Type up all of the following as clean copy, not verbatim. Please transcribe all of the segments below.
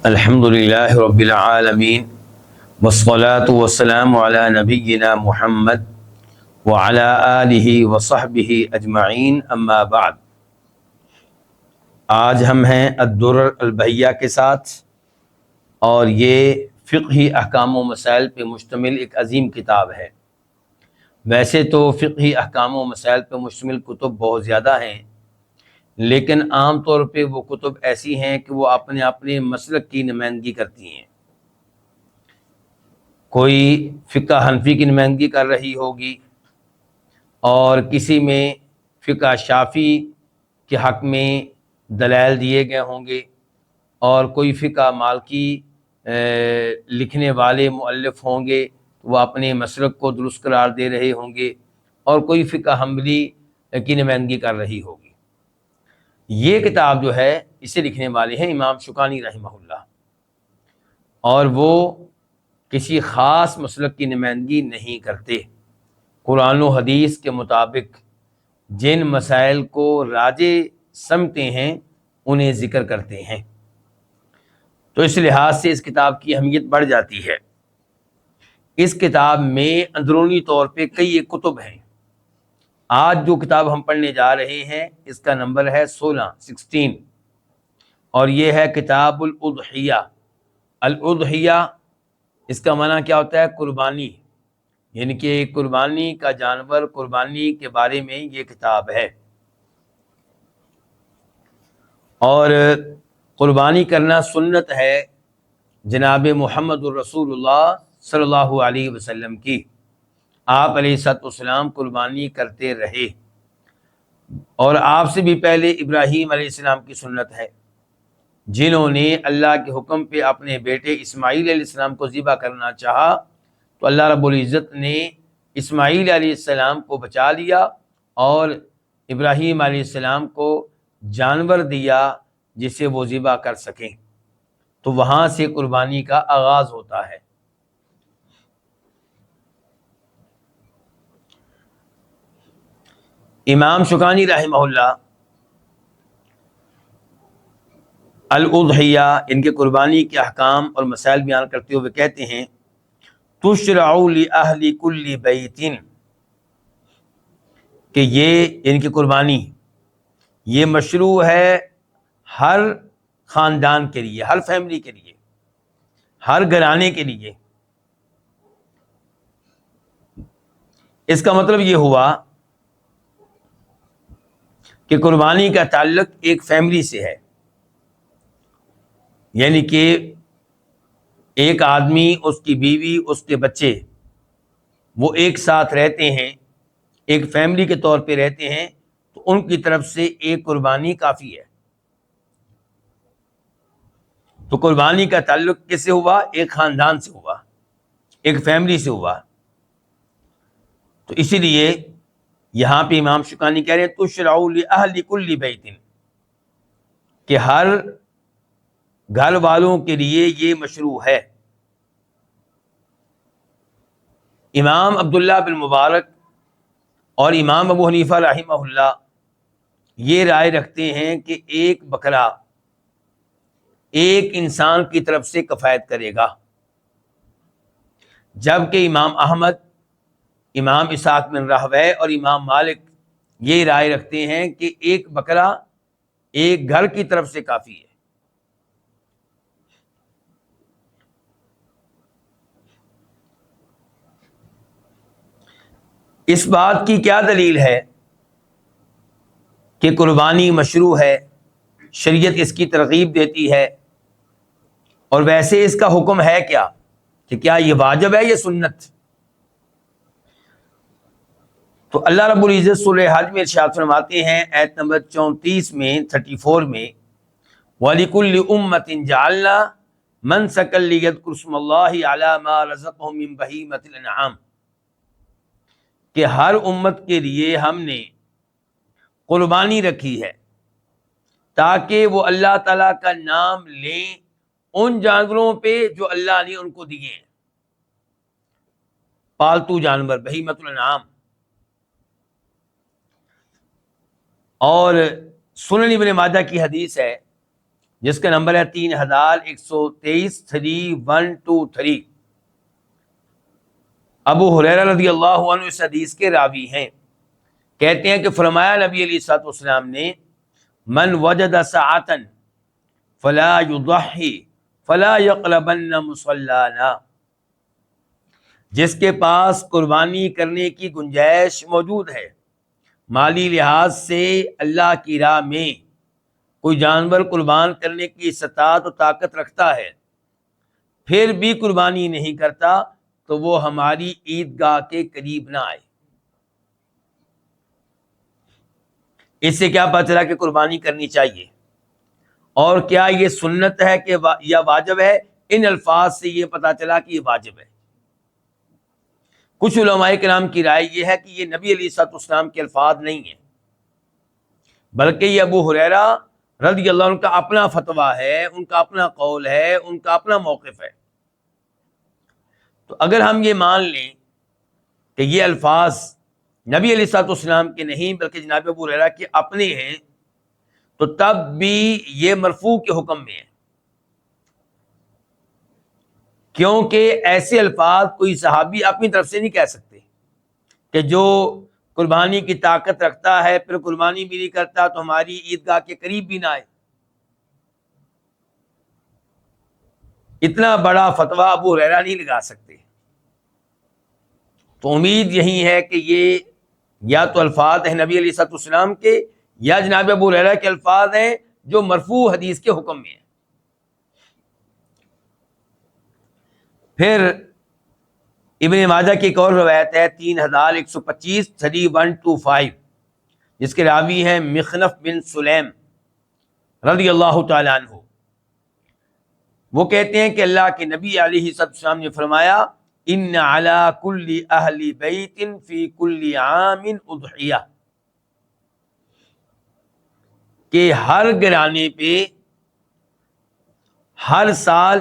الحمد للہ رب العالمین والصلاة والسلام علی نبینا محمد وعلی آلہ وصحبہ اجمعین، اما بعد۔ آج ہم ہیں الدرر البہیہ کے ساتھ، اور یہ فقہی احکام و مسائل پہ مشتمل ایک عظیم کتاب ہے۔ ویسے تو فقہی احکام و مسائل پہ مشتمل کتب بہت زیادہ ہیں، لیکن عام طور پہ وہ کتب ایسی ہیں کہ وہ اپنے مسلک کی نمائندگی کرتی ہیں۔ کوئی فقہ حنفی کی نمائندگی کر رہی ہوگی، اور کسی میں فقہ شافعی کے حق میں دلائل دیے گئے ہوں گے، اور کوئی فقہ مالکی لکھنے والے مؤلف ہوں گے، وہ اپنے مسلک کو درست قرار دے رہے ہوں گے، اور کوئی فقہ حنبلی کی نمائندگی کر رہی ہوگی۔ یہ کتاب جو ہے اسے لکھنے والے ہیں امام شوکانی رحمہ اللہ، اور وہ کسی خاص مسلک کی نمائندگی نہیں کرتے۔ قرآن و حدیث کے مطابق جن مسائل کو راجح سمجھتے ہیں انہیں ذکر کرتے ہیں، تو اس لحاظ سے اس کتاب کی اہمیت بڑھ جاتی ہے۔ اس کتاب میں اندرونی طور پہ کئی ایک کتب ہیں۔ آج جو کتاب ہم پڑھنے جا رہے ہیں اس کا نمبر ہے 16، اور یہ ہے کتاب الاضحیہ۔ الاضحیہ اس کا معنی کیا ہوتا ہے؟ قربانی، یعنی کہ قربانی کا جانور، قربانی کے بارے میں یہ کتاب ہے۔ اور قربانی کرنا سنت ہے جناب محمد الرسول اللہ صلی اللہ علیہ وسلم کی۔ آپ علیہ الصلوۃ والسلام قربانی کرتے رہے، اور آپ سے بھی پہلے ابراہیم علیہ السلام کی سنت ہے، جنہوں نے اللہ کے حکم پہ اپنے بیٹے اسماعیل علیہ السلام کو ذبح کرنا چاہا تو اللہ رب العزت نے اسماعیل علیہ السلام کو بچا لیا، اور ابراہیم علیہ السلام کو جانور دیا جسے وہ ذبح کر سکیں، تو وہاں سے قربانی کا آغاز ہوتا ہے۔ امام شوکانی رحمہ اللہ الاضحیہ، ان کے قربانی کے احکام اور مسائل بیان کرتے ہوئے کہتے ہیں تشرع لأہل کل بیت، کہ یہ ان کی قربانی یہ مشروع ہے ہر خاندان کے لیے، ہر فیملی کے لیے، ہر گھرانے کے لیے۔ اس کا مطلب یہ ہوا کہ قربانی کا تعلق ایک فیملی سے ہے، یعنی کہ ایک آدمی، اس کی بیوی، اس کے بچے، وہ ایک ساتھ رہتے ہیں، ایک فیملی کے طور پہ رہتے ہیں، تو ان کی طرف سے ایک قربانی کافی ہے۔ تو قربانی کا تعلق کس سے ہوا؟ ایک خاندان سے ہوا، ایک فیملی سے ہوا۔ تو اسی لیے یہاں پہ امام شوکانی کہہ رہے ہیں تشرع لأہل کل بیت، کہ ہر گھر والوں کے لیے یہ مشروع ہے۔ امام عبداللہ بن مبارک اور امام ابو حنیفہ رحمہ اللہ یہ رائے رکھتے ہیں کہ ایک بکرا ایک انسان کی طرف سے کفایت کرے گا، جبکہ امام احمد، امام اسحاق بن راہویہ اور امام مالک یہ رائے رکھتے ہیں کہ ایک بکرا ایک گھر کی طرف سے کافی ہے۔ اس بات کی کیا دلیل ہے کہ قربانی مشروع ہے، شریعت اس کی ترغیب دیتی ہے؟ اور ویسے اس کا حکم ہے کیا، کہ کیا یہ واجب ہے یا سنت؟ تو اللہ رب العزت سورہ حج میں ارشاد فرماتے ہیں آیت نمبر 34 میں 34 میں وَلِكُلِّ أُمَّةٍ جَعَلْنَا مَنْسَكًا لِيَذْكُرُوا اسْمَ اللَّهِ عَلَى مَا رَزَقَهُم مِّن بَهِيمَةِ الْأَنْعَامِ، کہ ہر امت کے لیے ہم نے قربانی رکھی ہے تاکہ وہ اللہ تعالیٰ کا نام لیں ان جانوروں پہ جو اللہ نے ان کو دیے ہیں، پالتو جانور، بہیمۃ الانعام۔ اور سنن ابن ماجہ کی حدیث ہے جس کا نمبر ہے 3123 3123۔ ابو ہریرہ رضی اللہ عنہ اس حدیث کے راوی ہیں، کہتے ہیں کہ فرمایا نبی علیہ الصلوۃ والسلام نے، من وجد ساعة فلا يضحي فلا يقربن مصلانا، جس کے پاس قربانی کرنے کی گنجائش موجود ہے، مالی لحاظ سے اللہ کی راہ میں کوئی جانور قربان کرنے کی استطاعت و طاقت رکھتا ہے، پھر بھی قربانی نہیں کرتا، تو وہ ہماری عیدگاہ کے قریب نہ آئے۔ اس سے کیا پتہ چلا کہ قربانی کرنی چاہیے، اور کیا یہ سنت ہے کہ یا واجب ہے؟ ان الفاظ سے یہ پتہ چلا کہ یہ واجب ہے۔ کچھ علماء کرام کی رائے یہ ہے کہ یہ نبی علیہ الصلوۃ والسلام کے الفاظ نہیں ہیں، بلکہ یہ ابو ہریرہ رضی اللہ عنہ کا اپنا فتویٰ ہے، ان کا اپنا قول ہے، ان کا اپنا موقف ہے۔ تو اگر ہم یہ مان لیں کہ یہ الفاظ نبی علیہ الصلوۃ والسلام کے نہیں بلکہ جناب ابو ہریرہ کے اپنے ہیں، تو تب بھی یہ مرفوع کے حکم میں ہے، کیونکہ ایسے الفاظ کوئی صحابی اپنی طرف سے نہیں کہہ سکتے کہ جو قربانی کی طاقت رکھتا ہے پھر قربانی بھی نہیں کرتا تو ہماری عیدگاہ کے قریب بھی نہ آئے۔ اتنا بڑا فتویٰ ابو ہریرہ نہیں لگا سکتے۔ تو امید یہی ہے کہ یہ یا تو الفاظ ہیں نبی علیہ الصلوۃ والسلام کے، یا جناب ابو ہریرہ کے الفاظ ہیں جو مرفوع حدیث کے حکم میں ہیں۔ پھر ابن ماجہ کی ایک اور روایت ہے 3125 3125، جس کے راوی ہیں مخنف بن سلیم رضی اللہ تعالی عنہ۔ وہ کہتے ہیں کہ اللہ کے نبی علیہ السلام نے فرمایا، ان علی کل اہل بیت فی کل عام اضحیہ، کہ ہر گھرانے پہ ہر سال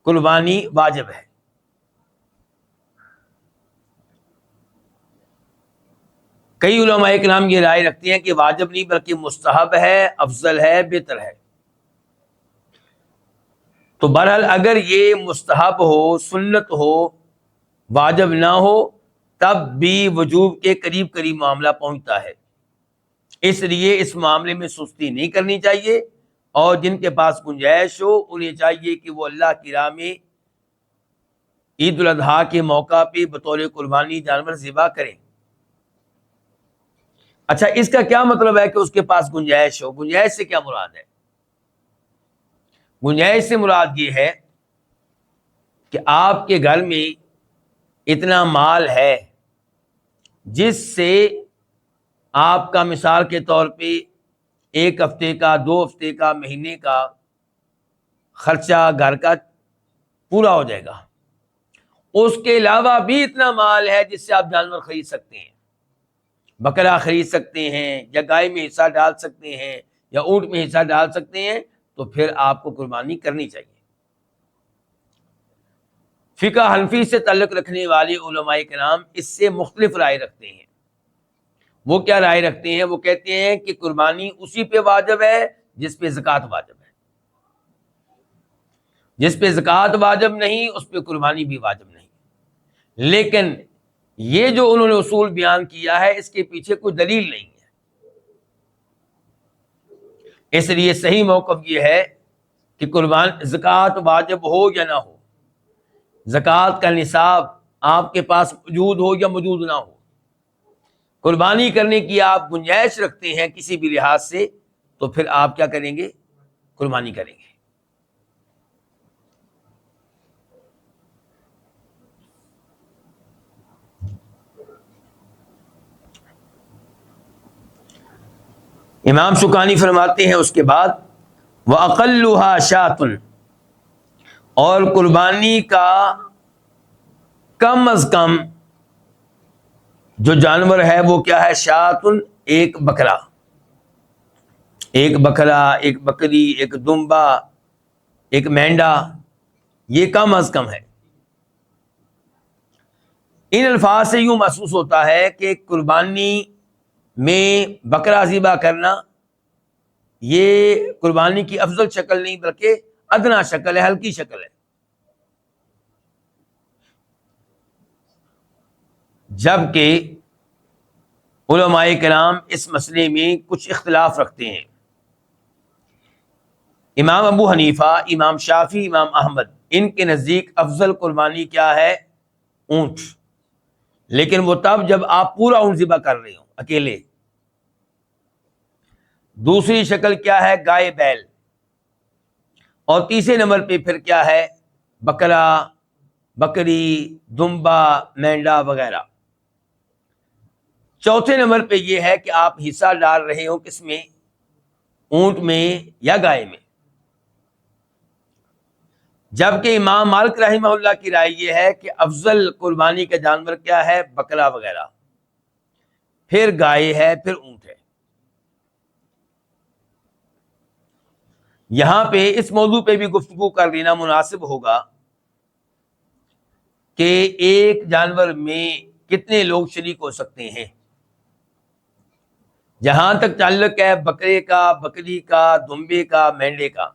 قربانی واجب ہے۔ کئی علماء کرام یہ رائے رکھتے ہیں کہ واجب نہیں بلکہ مستحب ہے، افضل ہے، بہتر ہے۔ تو بہرحال اگر یہ مستحب ہو، سنت ہو، واجب نہ ہو، تب بھی وجوب کے قریب قریب معاملہ پہنچتا ہے۔ اس لیے اس معاملے میں سستی نہیں کرنی چاہیے، اور جن کے پاس گنجائش ہو انہیں چاہیے کہ وہ اللہ کی راہ میں عید الاضحیٰ کے موقع پہ بطور قربانی جانور ذبح کریں۔ اچھا، اس کا کیا مطلب ہے کہ اس کے پاس گنجائش ہو؟ گنجائش سے کیا مراد ہے؟ گنجائش سے مراد یہ ہے کہ آپ کے گھر میں اتنا مال ہے جس سے آپ کا مثال کے طور پہ 1 ہفتے کا، 2 ہفتے کا، مہینے کا خرچہ گھر کا پورا ہو جائے گا۔ اس کے علاوہ بھی اتنا مال ہے جس سے آپ جانور خرید سکتے ہیں، بکرا خرید سکتے ہیں، یا گائے میں حصہ ڈال سکتے ہیں، یا اونٹ میں حصہ ڈال سکتے ہیں، تو پھر آپ کو قربانی کرنی چاہیے۔ فقہ حنفی سے تعلق رکھنے والے علماء کرام اس سے مختلف رائے رکھتے ہیں۔ وہ کیا رائے رکھتے ہیں؟ وہ کہتے ہیں کہ قربانی اسی پہ واجب ہے جس پہ زکوٰۃ واجب ہے، جس پہ زکوٰۃ واجب نہیں اس پہ قربانی بھی واجب نہیں۔ لیکن یہ جو انہوں نے اصول بیان کیا ہے اس کے پیچھے کوئی دلیل نہیں ہے، اس لیے صحیح موقف یہ ہے کہ زکوٰۃ واجب ہو یا نہ ہو، زکوٰۃ کا نصاب آپ کے پاس موجود ہو یا موجود نہ ہو، قربانی کرنے کی آپ گنجائش رکھتے ہیں کسی بھی لحاظ سے، تو پھر آپ کیا کریں گے؟ قربانی کریں گے۔ امام شوکانی فرماتے ہیں اس کے بعد وَأَقَلُّهَا شَاةٌ، اور قربانی کا کم از کم جو جانور ہے وہ کیا ہے؟ شاۃ، ایک بکرا، ایک بکرا، ایک بکری، ایک دمبا، ایک مینڈا، یہ کم از کم ہے۔ ان الفاظ سے یوں محسوس ہوتا ہے کہ قربانی میں بکرا ذبح کرنا یہ قربانی کی افضل شکل نہیں بلکہ ادنا شکل ہے، ہلکی شکل ہے. جبکہ علماء کرام اس مسئلے میں کچھ اختلاف رکھتے ہیں. امام ابو حنیفہ، امام شافعی، امام احمد، ان کے نزدیک افضل قربانی کیا ہے؟ اونٹ. لیکن وہ تب جب آپ پورا اونٹ ذبح کر رہے ہو اکیلے. دوسری شکل کیا ہے؟ گائے بیل. اور تیسرے نمبر پہ پھر کیا ہے؟ بکرا، بکری، دمبا، مینڈا وغیرہ. چوتھے نمبر پہ یہ ہے کہ آپ حصہ ڈال رہے ہو کس میں؟ اونٹ میں یا گائے میں. جبکہ امام مالک رحمہ اللہ کی رائے یہ ہے کہ افضل قربانی کا جانور کیا ہے؟ بکرا وغیرہ، پھر گائے ہے، پھر اونٹ ہے. یہاں پہ اس موضوع پہ بھی گفتگو کر لینا مناسب ہوگا کہ ایک جانور میں کتنے لوگ شریک ہو سکتے ہیں. جہاں تک تعلق ہے بکرے کا، بکری کا، دمبے کا، مینڈے کا،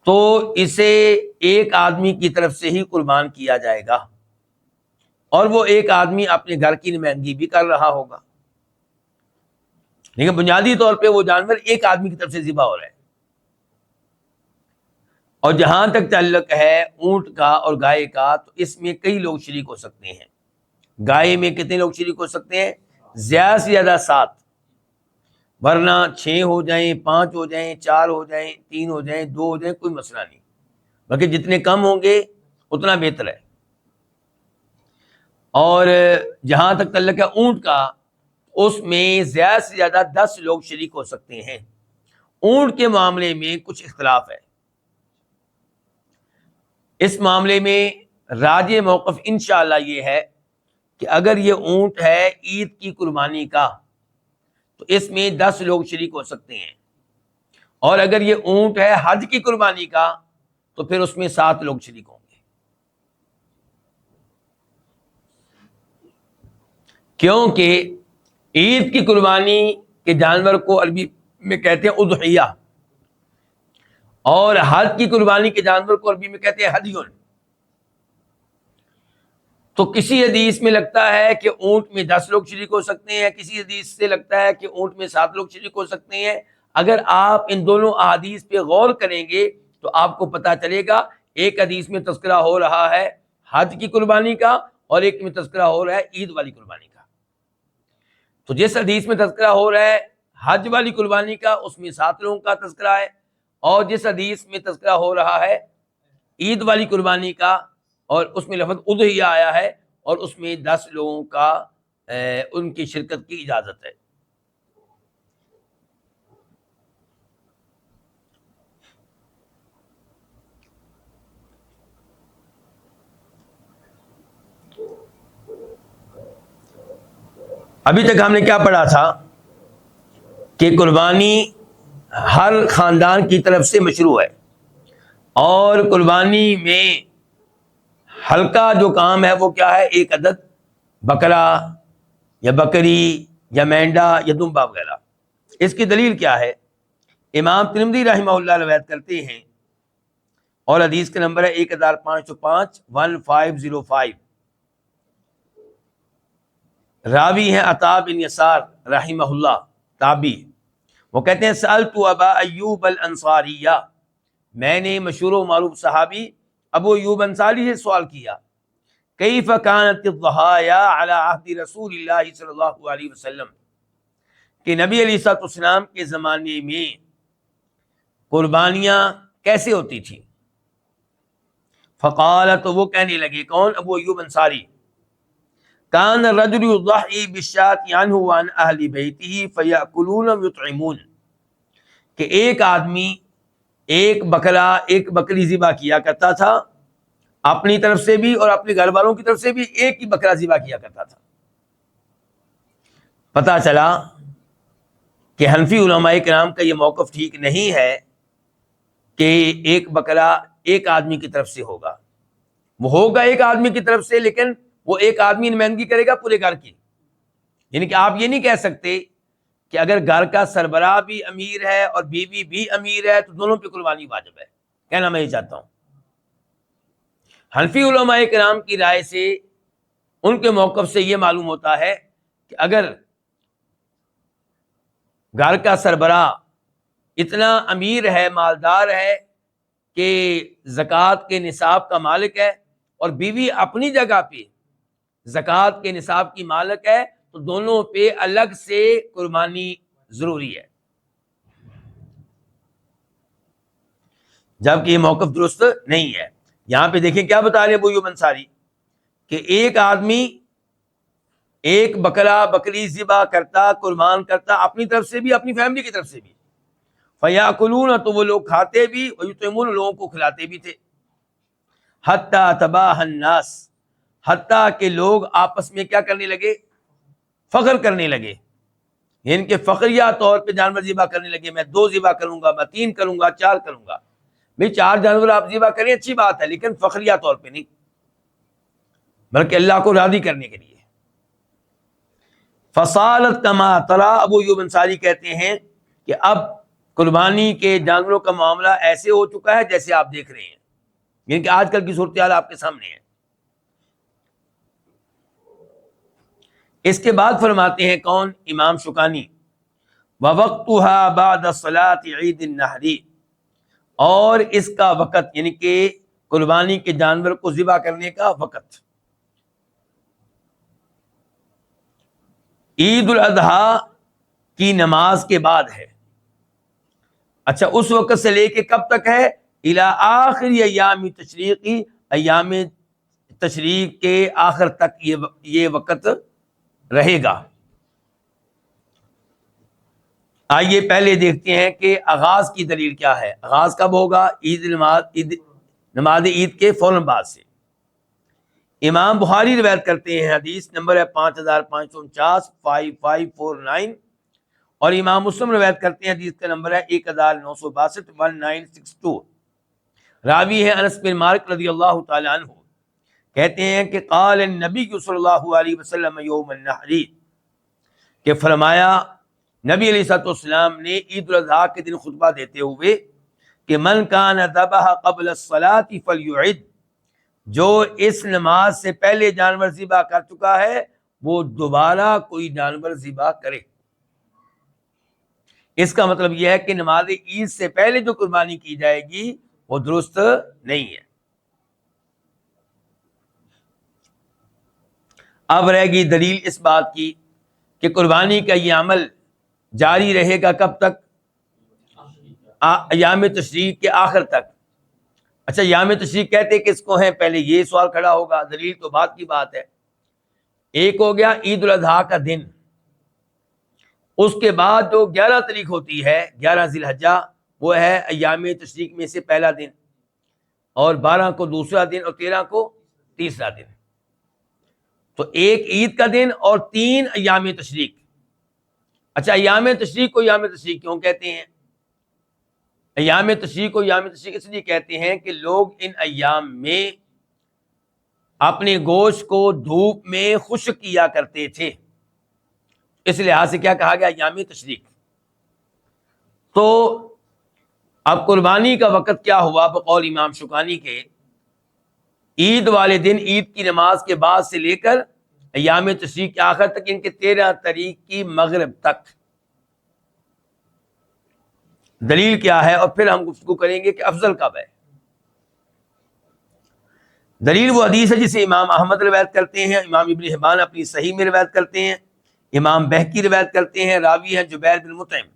تو اسے ایک آدمی کی طرف سے ہی قربان کیا جائے گا، اور وہ ایک آدمی اپنے گھر کی نمائندگی بھی کر رہا ہوگا. لیکن بنیادی طور پہ وہ جانور ایک آدمی کی طرف سے ذبح ہو رہا ہے. اور جہاں تک تعلق ہے اونٹ کا اور گائے کا، تو اس میں کئی لوگ شریک ہو سکتے ہیں. گائے میں کتنے لوگ شریک ہو سکتے ہیں؟ زیادہ سے زیادہ 7، ورنہ 6 ہو جائیں، 5 ہو جائیں، 4 ہو جائیں، 3 ہو جائیں، 2 ہو جائیں، کوئی مسئلہ نہیں، بلکہ جتنے کم ہوں گے اتنا بہتر ہے. اور جہاں تک تعلق ہے اونٹ کا، اس میں زیادہ سے زیادہ 10 لوگ شریک ہو سکتے ہیں. اونٹ کے معاملے میں کچھ اختلاف ہے. اس معاملے میں راجح موقف انشاءاللہ یہ ہے کہ اگر یہ اونٹ ہے عید کی قربانی کا تو اس میں 10 لوگ شریک ہو سکتے ہیں، اور اگر یہ اونٹ ہے حج کی قربانی کا تو پھر اس میں 7 لوگ شریک ہوں گے. کیونکہ عید کی قربانی کے جانور کو عربی میں کہتے ہیں اضحیہ، اور حج کی قربانی کے جانور کو عربی میں کہتے ہیں ہدیون. تو کسی حدیث میں لگتا ہے کہ اونٹ میں 10 لوگ شریک ہو سکتے ہیں، کسی حدیث سے لگتا ہے کہ اونٹ میں 7 لوگ شریک ہو سکتے ہیں. اگر آپ ان دونوں احادیث پہ غور کریں گے تو آپ کو پتا چلے گا ایک حدیث میں تذکرہ ہو رہا ہے حج کی قربانی کا، اور ایک میں تذکرہ ہو رہا ہے عید والی قربانی کا. تو جس حدیث میں تذکرہ ہو رہا ہے حج والی قربانی کا، اس میں 7 لوگوں کا تذکرہ ہے، اور جس حدیث میں تذکرہ ہو رہا ہے عید والی قربانی کا، اور اس میں لفظ اضحیہ آیا ہے، اور اس میں 10 لوگوں کا ان کی شرکت کی اجازت ہے. ابھی تک ہم نے کیا پڑھا تھا کہ قربانی ہر خاندان کی طرف سے مشروع ہے، اور قربانی میں ہلکا جو کام ہے وہ کیا ہے؟ ایک عدد بکرا یا بکری یا مینڈا یا دمبا وغیرہ. اس کی دلیل کیا ہے؟ امام ترمذی رحمہ اللہ روایت کرتے ہیں، اور حدیث کا نمبر ہے 1505 1505. راوی ہیں عطا بن یسار رحمہ اللہ، تابعی. وہ کہتے ہیں سألت ابا ایوب الانصاریہ، میں نے مشہور و معروف صحابی ابو ایوب انصاری سے سوال کیا، کیف کانت الضحایا علی عہد رسول اللہ صلی اللہ علیہ وسلم، کہ نبی علیہ الصلوۃ والسلام کے زمانے میں قربانیاں کیسے ہوتی تھیں. فقال، تو وہ کہنے لگے، کون؟ ابو ایوب انصاری، کان الرجل یضحی بالشاة عنہ وعن اہل بیتہ فیأکلون ویطعمون، کہ ایک آدمی ایک بکری ذبح کیا کرتا تھا اپنی طرف سے بھی اور اپنے گھر والوں کی طرف سے بھی، ایک ہی بکرا ذبح کیا کرتا تھا. پتہ چلا کہ حنفی علماء کرام کا یہ موقف ٹھیک نہیں ہے کہ ایک بکرا ایک آدمی کی طرف سے ہوگا. وہ ہوگا ایک آدمی کی طرف سے، لیکن وہ ایک آدمی نمائندگی کرے گا پورے گھر کی. یعنی کہ آپ یہ نہیں کہہ سکتے کہ اگر گھر کا سربراہ بھی امیر ہے اور بیوی بھی امیر ہے تو دونوں پہ قربانی واجب ہے. کہنا میں یہ چاہتا ہوں. حنفی علماء کرام کی رائے سے، ان کے موقف سے یہ معلوم ہوتا ہے کہ اگر گھر کا سربراہ اتنا امیر ہے، مالدار ہے کہ زکوٰۃ کے نصاب کا مالک ہے، اور بیوی اپنی جگہ پہ زکوٰۃ کے نصاب کی مالک ہے، تو دونوں پہ الگ سے قربانی ضروری ہے. جبکہ یہ موقف درست نہیں ہے. یہاں پہ دیکھیں کیا بتا رہے ابو ایوب انصاری، کہ ایک آدمی ایک بکرا بکری ذبح کرتا، قربان کرتا، اپنی طرف سے بھی اپنی فیملی کی طرف سے بھی. فیاکلون، تو وہ لوگ کھاتے بھی، ویطعمون، لوگوں کو کھلاتے بھی تھے. حتی تباہ الناس، حتیٰ کہ لوگ آپس میں کیا کرنے لگے؟ فخر کرنے لگے. ان کے فخریہ طور پہ جانور ذبح کرنے لگے. میں 2 ذبح کروں گا، میں 3 کروں گا، 4 کروں گا. بھئی 4 جانور آپ ذبح کریں اچھی بات ہے، لیکن فخریہ طور پہ نہیں، بلکہ اللہ کو راضی کرنے کے لیے. فصالت کما ترا، ابو ایوب انصاری کہتے ہیں کہ اب قربانی کے جانوروں کا معاملہ ایسے ہو چکا ہے جیسے آپ دیکھ رہے ہیں، یعنی کہ آج کل کی صورتحال آپ کے سامنے ہے. اس کے بعد فرماتے ہیں کون؟ امام شوکانی، وَوَقْتُهَا بَعْدَ صَلَاةِ عید النحری، اور اس کا وقت یعنی کہ قربانی کے جانور کو ذبح کرنے کا وقت عید الاضحیٰ کی نماز کے بعد ہے. اچھا، اس وقت سے لے کے کب تک ہے؟ الی آخر ایام تشریقی، ایام تشریق کے آخر تک یہ وقت رہے گا. آئیے پہلے دیکھتے ہیں کہ آغاز کی دلیل کیا ہے. آغاز کب ہوگا؟ نماز عید کے فوراً بعد سے. امام بخاری روایت کرتے ہیں، حدیث نمبر ہے 5549 5549، اور امام مسلم روایت کرتے ہیں، حدیث کا نمبر ہے 1962 1962. راوی ہے انس بن مالک رضی اللہ تعالی عنہ، کہتے ہیں کہ قال النبی صلی اللہ علیہ وسلم یوم النحر، کہ فرمایا نبی علیہ الصلوۃ والسلام نے عید الاضحیٰ کے دن خطبہ دیتے ہوئے کہ من کان ذبح قبل الصلاۃ فلیعد، جو اس نماز سے پہلے جانور ذبح کر چکا ہے وہ دوبارہ کوئی جانور ذبح کرے. اس کا مطلب یہ ہے کہ نماز عید سے پہلے جو قربانی کی جائے گی وہ درست نہیں ہے. اب رہ گئی دلیل اس بات کی کہ قربانی کا یہ عمل جاری رہے گا کب تک؟ ایام تشریق کے آخر تک. اچھا، ایام تشریق کہتے کس کو ہیں؟ پہلے یہ سوال کھڑا ہوگا، دلیل تو بات کی بات ہے. ایک ہو گیا عید الاضحیٰ کا دن، اس کے بعد جو 11 تاریخ ہوتی ہے 11 ذی الحجہ، وہ ہے ایام تشریق میں سے پہلا دن، اور 12 کو دوسرا دن، اور 13 کو تیسرا دن. تو ایک عید کا دن اور 3 ایام تشریق. اچھا، ایام تشریق کو ایام تشریق کیوں کہتے ہیں؟ ایام تشریق کو ایام تشریق اس لیے کہتے ہیں کہ لوگ ان ایام میں اپنے گوشت کو دھوپ میں خشک کیا کرتے تھے، اس لحاظ سے کیا کہا گیا؟ ایام تشریق. تو اب قربانی کا وقت کیا ہوا بقول امام شوکانی کے؟ عید والے دن، عید کی نماز کے بعد سے لے کر ایام تشریق کے آخر تک، ان کے 13 تاریخ کی مغرب تک. دلیل کیا ہے؟ اور پھر ہم گفتگو کریں گے کہ افضل کب ہے. دلیل وہ حدیث ہے جسے امام احمد روایت کرتے ہیں، امام ابن حبان اپنی صحیح میں روایت کرتے ہیں، امام بہقی روایت کرتے ہیں، راوی ہیں جبیر بن مطعم،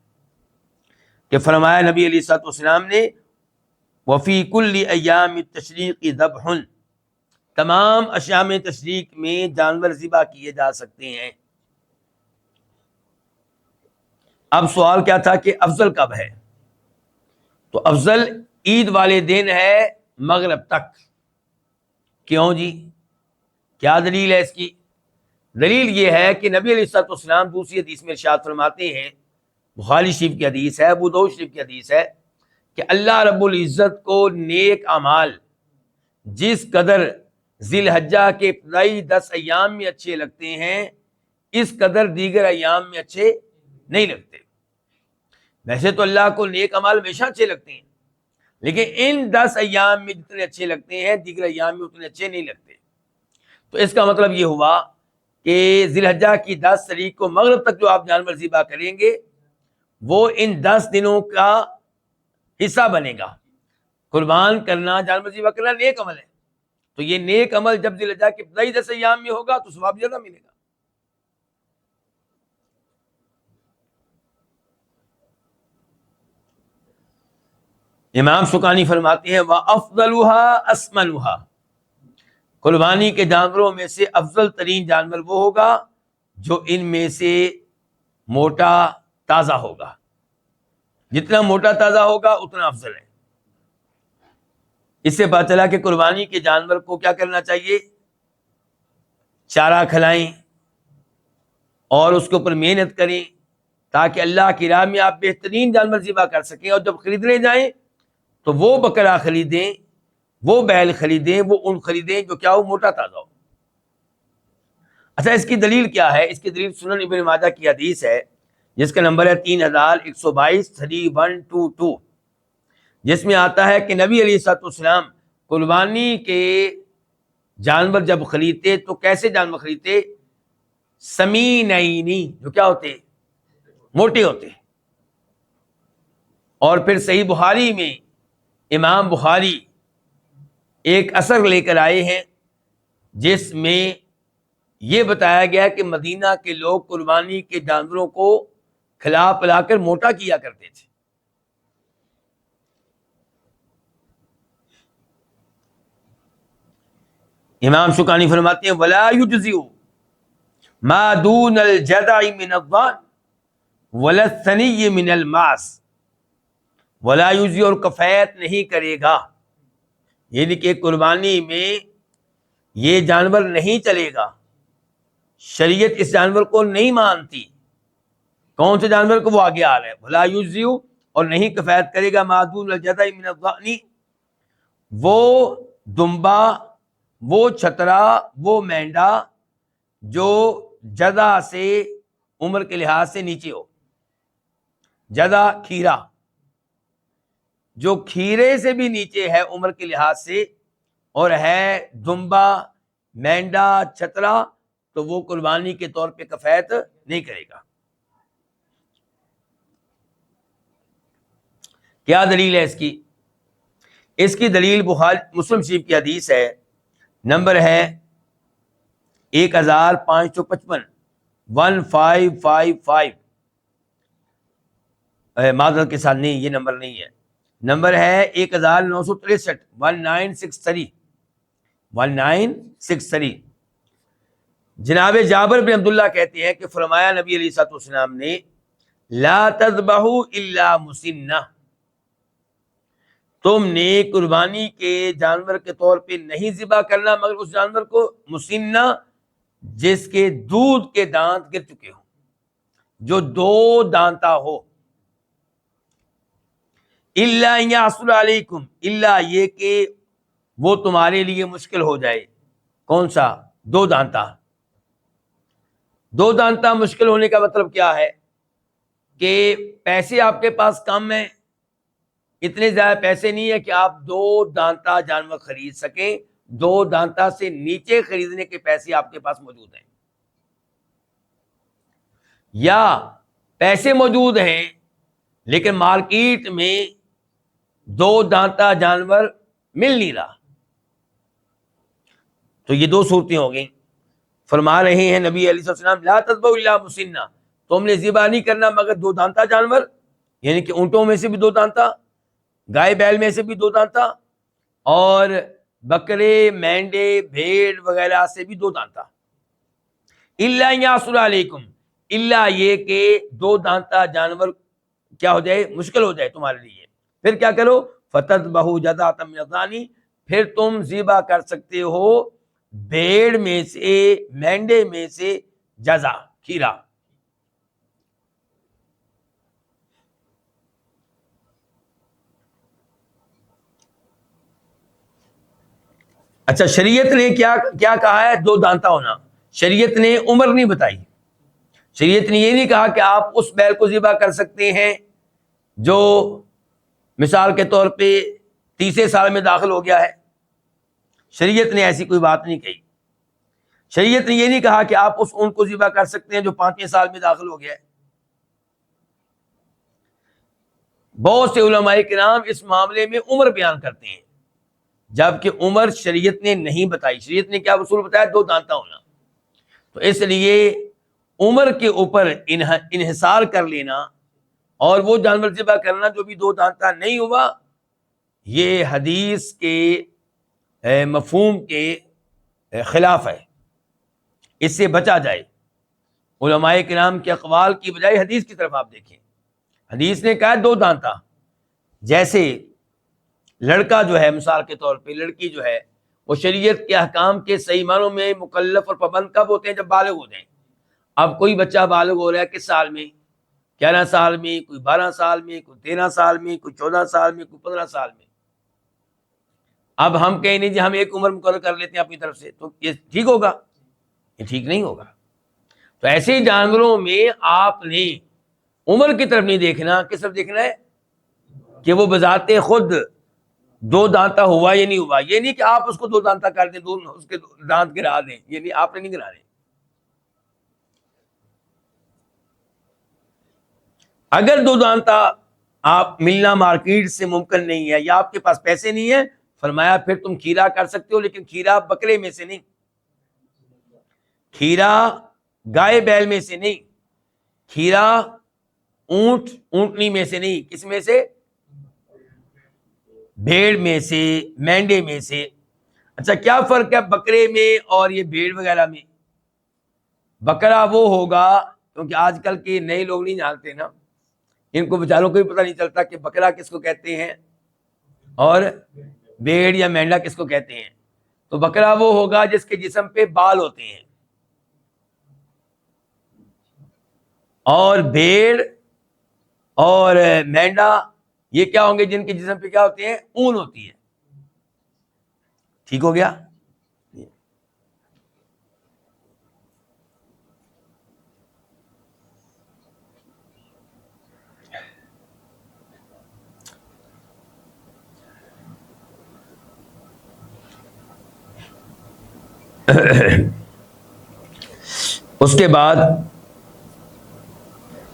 کہ فرمایا نبی علیہ الصلوۃ والسلام نے وفی کل ایام التشریق ذبح، تمام ایام تشریق میں جانور ذبح کیے جا سکتے ہیں. اب سوال کیا تھا کہ افضل کب ہے؟ تو افضل عید والے دن ہے مغرب تک. کیوں جی؟ کیا دلیل ہے اس کی؟ دلیل یہ ہے کہ نبی علیہ الصلوۃ والسلام دوسری حدیث میں ارشاد فرماتے ہیں، بخاری شریف کی حدیث ہے، ابو داؤد شریف کی حدیث ہے، کہ اللہ رب العزت کو نیک اعمال جس قدر ذی الحجہ کے ابتدائی 10 ایام میں اچھے لگتے ہیں، اس قدر دیگر ایام میں اچھے نہیں لگتے. ویسے تو اللہ کو نیک عمل ہمیشہ اچھے لگتے ہیں، لیکن ان 10 ایام میں جتنے اچھے لگتے ہیں دیگر ایام میں اتنے اچھے نہیں لگتے. تو اس کا مطلب یہ ہوا کہ ذی الحجہ کی 10 تاریخ کو مغرب تک جو آپ جانور ذبح کریں گے وہ ان 10 دنوں کا حصہ بنے گا. قربان کرنا، جانور ذبح کرنا نیک عمل ہے، تو یہ نیک عمل جب ذی الحجہ کے ابتدائی 10 ایام میں ہوگا تو ثواب زیادہ ملے گا. امام شوکانی فرماتے ہیں وَأَفْضَلُهَا أَسْمَنُهَا، قربانی کے جانوروں میں سے افضل ترین جانور وہ ہوگا جو ان میں سے موٹا تازہ ہوگا. جتنا موٹا تازہ ہوگا اتنا افضل ہے. اس سے پتہ چلا کہ قربانی کے جانور کو کیا کرنا چاہیے، چارہ کھلائیں اور اس کے اوپر محنت کریں تاکہ اللہ کی راہ میں آپ بہترین جانور ذبح کر سکیں. اور جب خریدنے جائیں تو وہ بکرا خریدیں، وہ بیل خریدیں، وہ اون خریدیں جو کیا ہو، موٹا تازہ ہو. اچھا، اس کی دلیل کیا ہے؟ اس کی دلیل سنن ابن ماجہ کی حدیث ہے جس کا نمبر ہے 3122 3122، جس میں آتا ہے کہ نبی علیہ الصلوۃ والسلام قربانی کے جانور جب خریدتے تو کیسے جانور خریدتے؟ سمینینی، جو کیا ہوتے، موٹے ہوتے. اور پھر صحیح بخاری میں امام بخاری ایک اثر لے کر آئے ہیں جس میں یہ بتایا گیا کہ مدینہ کے لوگ قربانی کے جانوروں کو کھلا پلا کر موٹا کیا کرتے تھے. امام شوکانی فرماتے ہیں ولا یجزئ ما دون الجذع من الضان ولا الثنی من الماس، ولا یجزئ، اور کفایت نہیں کرے گا، یعنی کہ قربانی میں یہ جانور نہیں چلے گا. شریعت اس جانور کو نہیں مانتی. کون سے جانور کو؟ وہ آگے آ رہا ہے، ولا یجزئ، اور نہیں کفایت کرے گا ما دون الجذع من الضان، وہ دمبا، وہ چھترا، وہ مینڈا جو جذع سے عمر کے لحاظ سے نیچے ہو. جذع کھیرا، جو کھیرے سے بھی نیچے ہے عمر کے لحاظ سے اور ہے دمبا، مینڈا، چھترا، تو وہ قربانی کے طور پہ کفایت نہیں کرے گا. کیا دلیل ہے اس کی؟ اس کی دلیل بخاری مسلم شریف کی حدیث ہے، نمبر ہے 1555 1555، معذرت کے ساتھ نہیں، یہ نمبر نہیں ہے، نمبر ہے 1963 1963 1963. جناب جابر بن عبداللہ کہتے ہیں کہ فرمایا نبی علیہ الصلوۃ والسلام نے لا تذبحوا الا مسنہ، تم نے قربانی کے جانور کے طور پہ نہیں ذبح کرنا مگر اس جانور کو مسنہ جس کے دودھ کے دانت گر چکے ہوں، جو 2 دانتا ہو. الا ان یحصل علیکم، الا یہ کہ وہ تمہارے لیے مشکل ہو جائے. کون سا؟ 2 دانتا. 2 دانتا مشکل ہونے کا مطلب کیا ہے کہ پیسے آپ کے پاس کم ہیں، اتنے زیادہ پیسے نہیں ہے کہ آپ 2 دانتا جانور خرید سکیں. 2 دانتا سے نیچے خریدنے کے پیسے آپ کے پاس موجود ہیں، یا پیسے موجود ہیں لیکن مارکیٹ میں 2 دانتا جانور مل نہیں رہا. تو یہ 2 صورتیں ہو گئیں. فرما رہے ہیں نبی علیہ السلام لا تذبحوا الا مسنہ، تم نے ذبح نہیں کرنا مگر 2 دانتا جانور، یعنی کہ اونٹوں میں سے بھی 2 دانتا، گائے بیل میں سے بھی 2 دانتا، اور بکرے، مینڈے، بھیڑ وغیرہ سے بھی 2 دانتا. الا ان یحصل علیکم، الا یہ کہ 2 دانتا جانور کیا ہو جائے، مشکل ہو جائے تمہارے لیے. پھر کیا کرو؟ فتذبحوا جذعۃ من الضان، پھر تم ذبح کر سکتے ہو بھیڑ میں سے، مینڈے میں سے جذع، کھیرا. اچھا، شریعت نے کیا کہا ہے؟ 2 دانتا ہونا. شریعت نے عمر نہیں بتائی. شریعت نے یہ نہیں کہا کہ آپ اس بیل کو ذبح کر سکتے ہیں جو مثال کے طور پہ 30 سال میں داخل ہو گیا ہے. شریعت نے ایسی کوئی بات نہیں کہی. شریعت نے یہ نہیں کہا کہ آپ اس اونٹ کو ذبح کر سکتے ہیں جو 35 سال میں داخل ہو گیا ہے. بہت سے علماء کرام اس معاملے میں عمر بیان کرتے ہیں، جبکہ عمر شریعت نے نہیں بتائی. شریعت نے کیا اصول بتایا؟ 2 دانتا ہونا. تو اس لیے عمر کے اوپر انحصار کر لینا اور وہ جانور ذبح کرنا جو بھی 2 دانتا نہیں ہوا، یہ حدیث کے مفہوم کے خلاف ہے. اس سے بچا جائے. علماء کرام کے اقوال کی بجائے حدیث کی طرف آپ دیکھیں. حدیث نے کہا 2 دانتا. جیسے لڑکا جو ہے مثال کے طور پہ، لڑکی جو ہے وہ شریعت کے احکام کے صحیح معنوں میں مکلف اور پابند کب ہوتے ہیں؟ جب بالغ ہو جائیں. اب کوئی بچہ بالغ ہو رہا ہے کس سال میں؟ 11 سال میں، کوئی 12 سال میں، کوئی 13 سال میں، کوئی 14 سال میں، کوئی 15 سال میں. اب ہم کہیں نہیں جی ہم ایک عمر مقرر کر لیتے ہیں اپنی طرف سے، تو یہ ٹھیک ہوگا؟ یہ ٹھیک نہیں ہوگا. تو ایسے جانوروں میں آپ نے عمر کی طرف نہیں دیکھنا. کس طرف دیکھنا ہے؟ کہ وہ بذات خود 2 دانتا ہوا یا نہیں ہوا. یہ نہیں کہ آپ اس کو 2 دانتا کر دیں، اس کے دانت گرا دیں. یہ نہیں، آپ نے نہیں گرانے. اگر 2 دانتا آپ ملنا مارکیٹ سے ممکن نہیں ہے یا آپ کے پاس پیسے نہیں ہیں، فرمایا پھر تم کھیرا کر سکتے ہو، لیکن کھیرا بکرے میں سے نہیں، کھیرا گائے بیل میں سے نہیں، کھیرا اونٹنی میں سے نہیں. کس میں سے؟ بھیڑ میں سے، مینڈے میں سے. اچھا کیا فرق ہے بکرے میں اور یہ بھیڑ وغیرہ میں؟ بکرا وہ ہوگا، کیونکہ آج کل کے نئے لوگ نہیں جانتے نا، ان کو بیچاروں کو بھی پتہ نہیں چلتا کہ بکرا کس کو کہتے ہیں اور بھیڑ یا مینڈا کس کو کہتے ہیں. تو بکرا وہ ہوگا جس کے جسم پہ بال ہوتے ہیں، اور بھیڑ اور مینڈا یہ کیا ہوں گے جن کے جسم پہ کیا ہوتے ہیں؟ اون ہوتی ہے. ٹھیک ہو گیا؟ اس کے بعد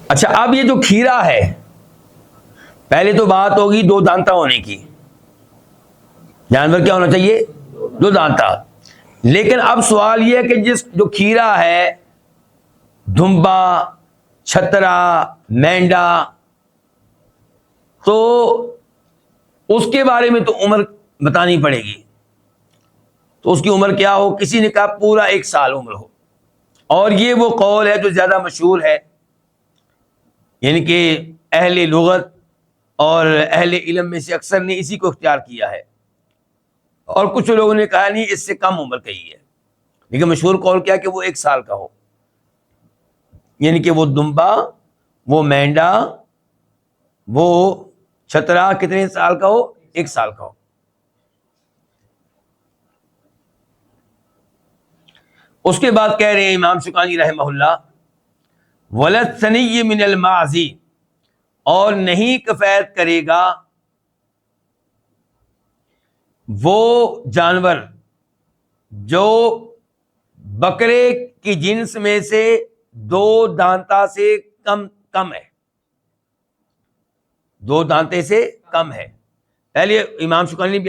اچھا اب یہ جو کھیرا ہے، پہلے تو بات ہوگی 2 دانتا ہونے کی. جانور کیا ہونا چاہیے؟ 2 دانتا. لیکن اب سوال یہ ہے کہ جو کھیرا ہے، دھمبا، چھترا، مینڈا، تو اس کے بارے میں تو عمر بتانی پڑے گی. تو اس کی عمر کیا ہو؟ کسی نے کہا پورا 1 سال عمر ہو، اور یہ وہ قول ہے جو زیادہ مشہور ہے، یعنی کہ اہل لغت اور اہل علم میں سے اکثر نے اسی کو اختیار کیا ہے. اور کچھ لوگوں نے کہا نہیں اس سے کم عمر کہی ہے، لیکن مشہور قول کیا کہ وہ 1 سال کا ہو. یعنی کہ وہ دمبا، وہ مینڈا، وہ چھترا کتنے سال کا ہو؟ 1 سال کا ہو. اس کے بعد کہہ رہے ہیں امام شوکانی رحمہ اللہ، وَلَلثَّنِيِّ مِنَ الْمَعْزِ، اور نہیں کفایت کرے گا وہ جانور جو بکرے کی جنس میں سے 2 دانتا سے کم ہے. 2 دانتے سے کم ہے. پہلے امام شوکانی نے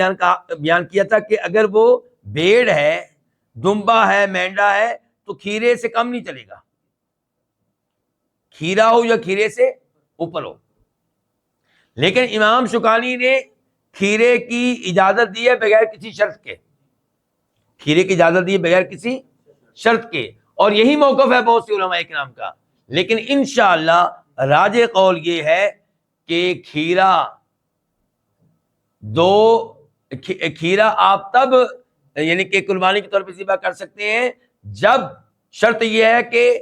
بیان کیا تھا کہ اگر وہ بھیڑ ہے، دمبا ہے، مینڈا ہے، تو کھیرے سے کم نہیں چلے گا، کھیرا ہو یا کھیرے سے اوپر ہو. لیکن امام شوکانی نے کھیرے کی اجازت دی ہے بغیر کسی شرط کے، کھیرے کی اجازت دی ہے بغیر کسی شرط کے، اور یہی موقف ہے بہت سے علماء کرام کا. لیکن انشاءاللہ راجح قول یہ ہے کہ کھیرا آپ تب یعنی کہ قربانی کے طور پہ ذبح کر سکتے ہیں جب شرط یہ ہے کہ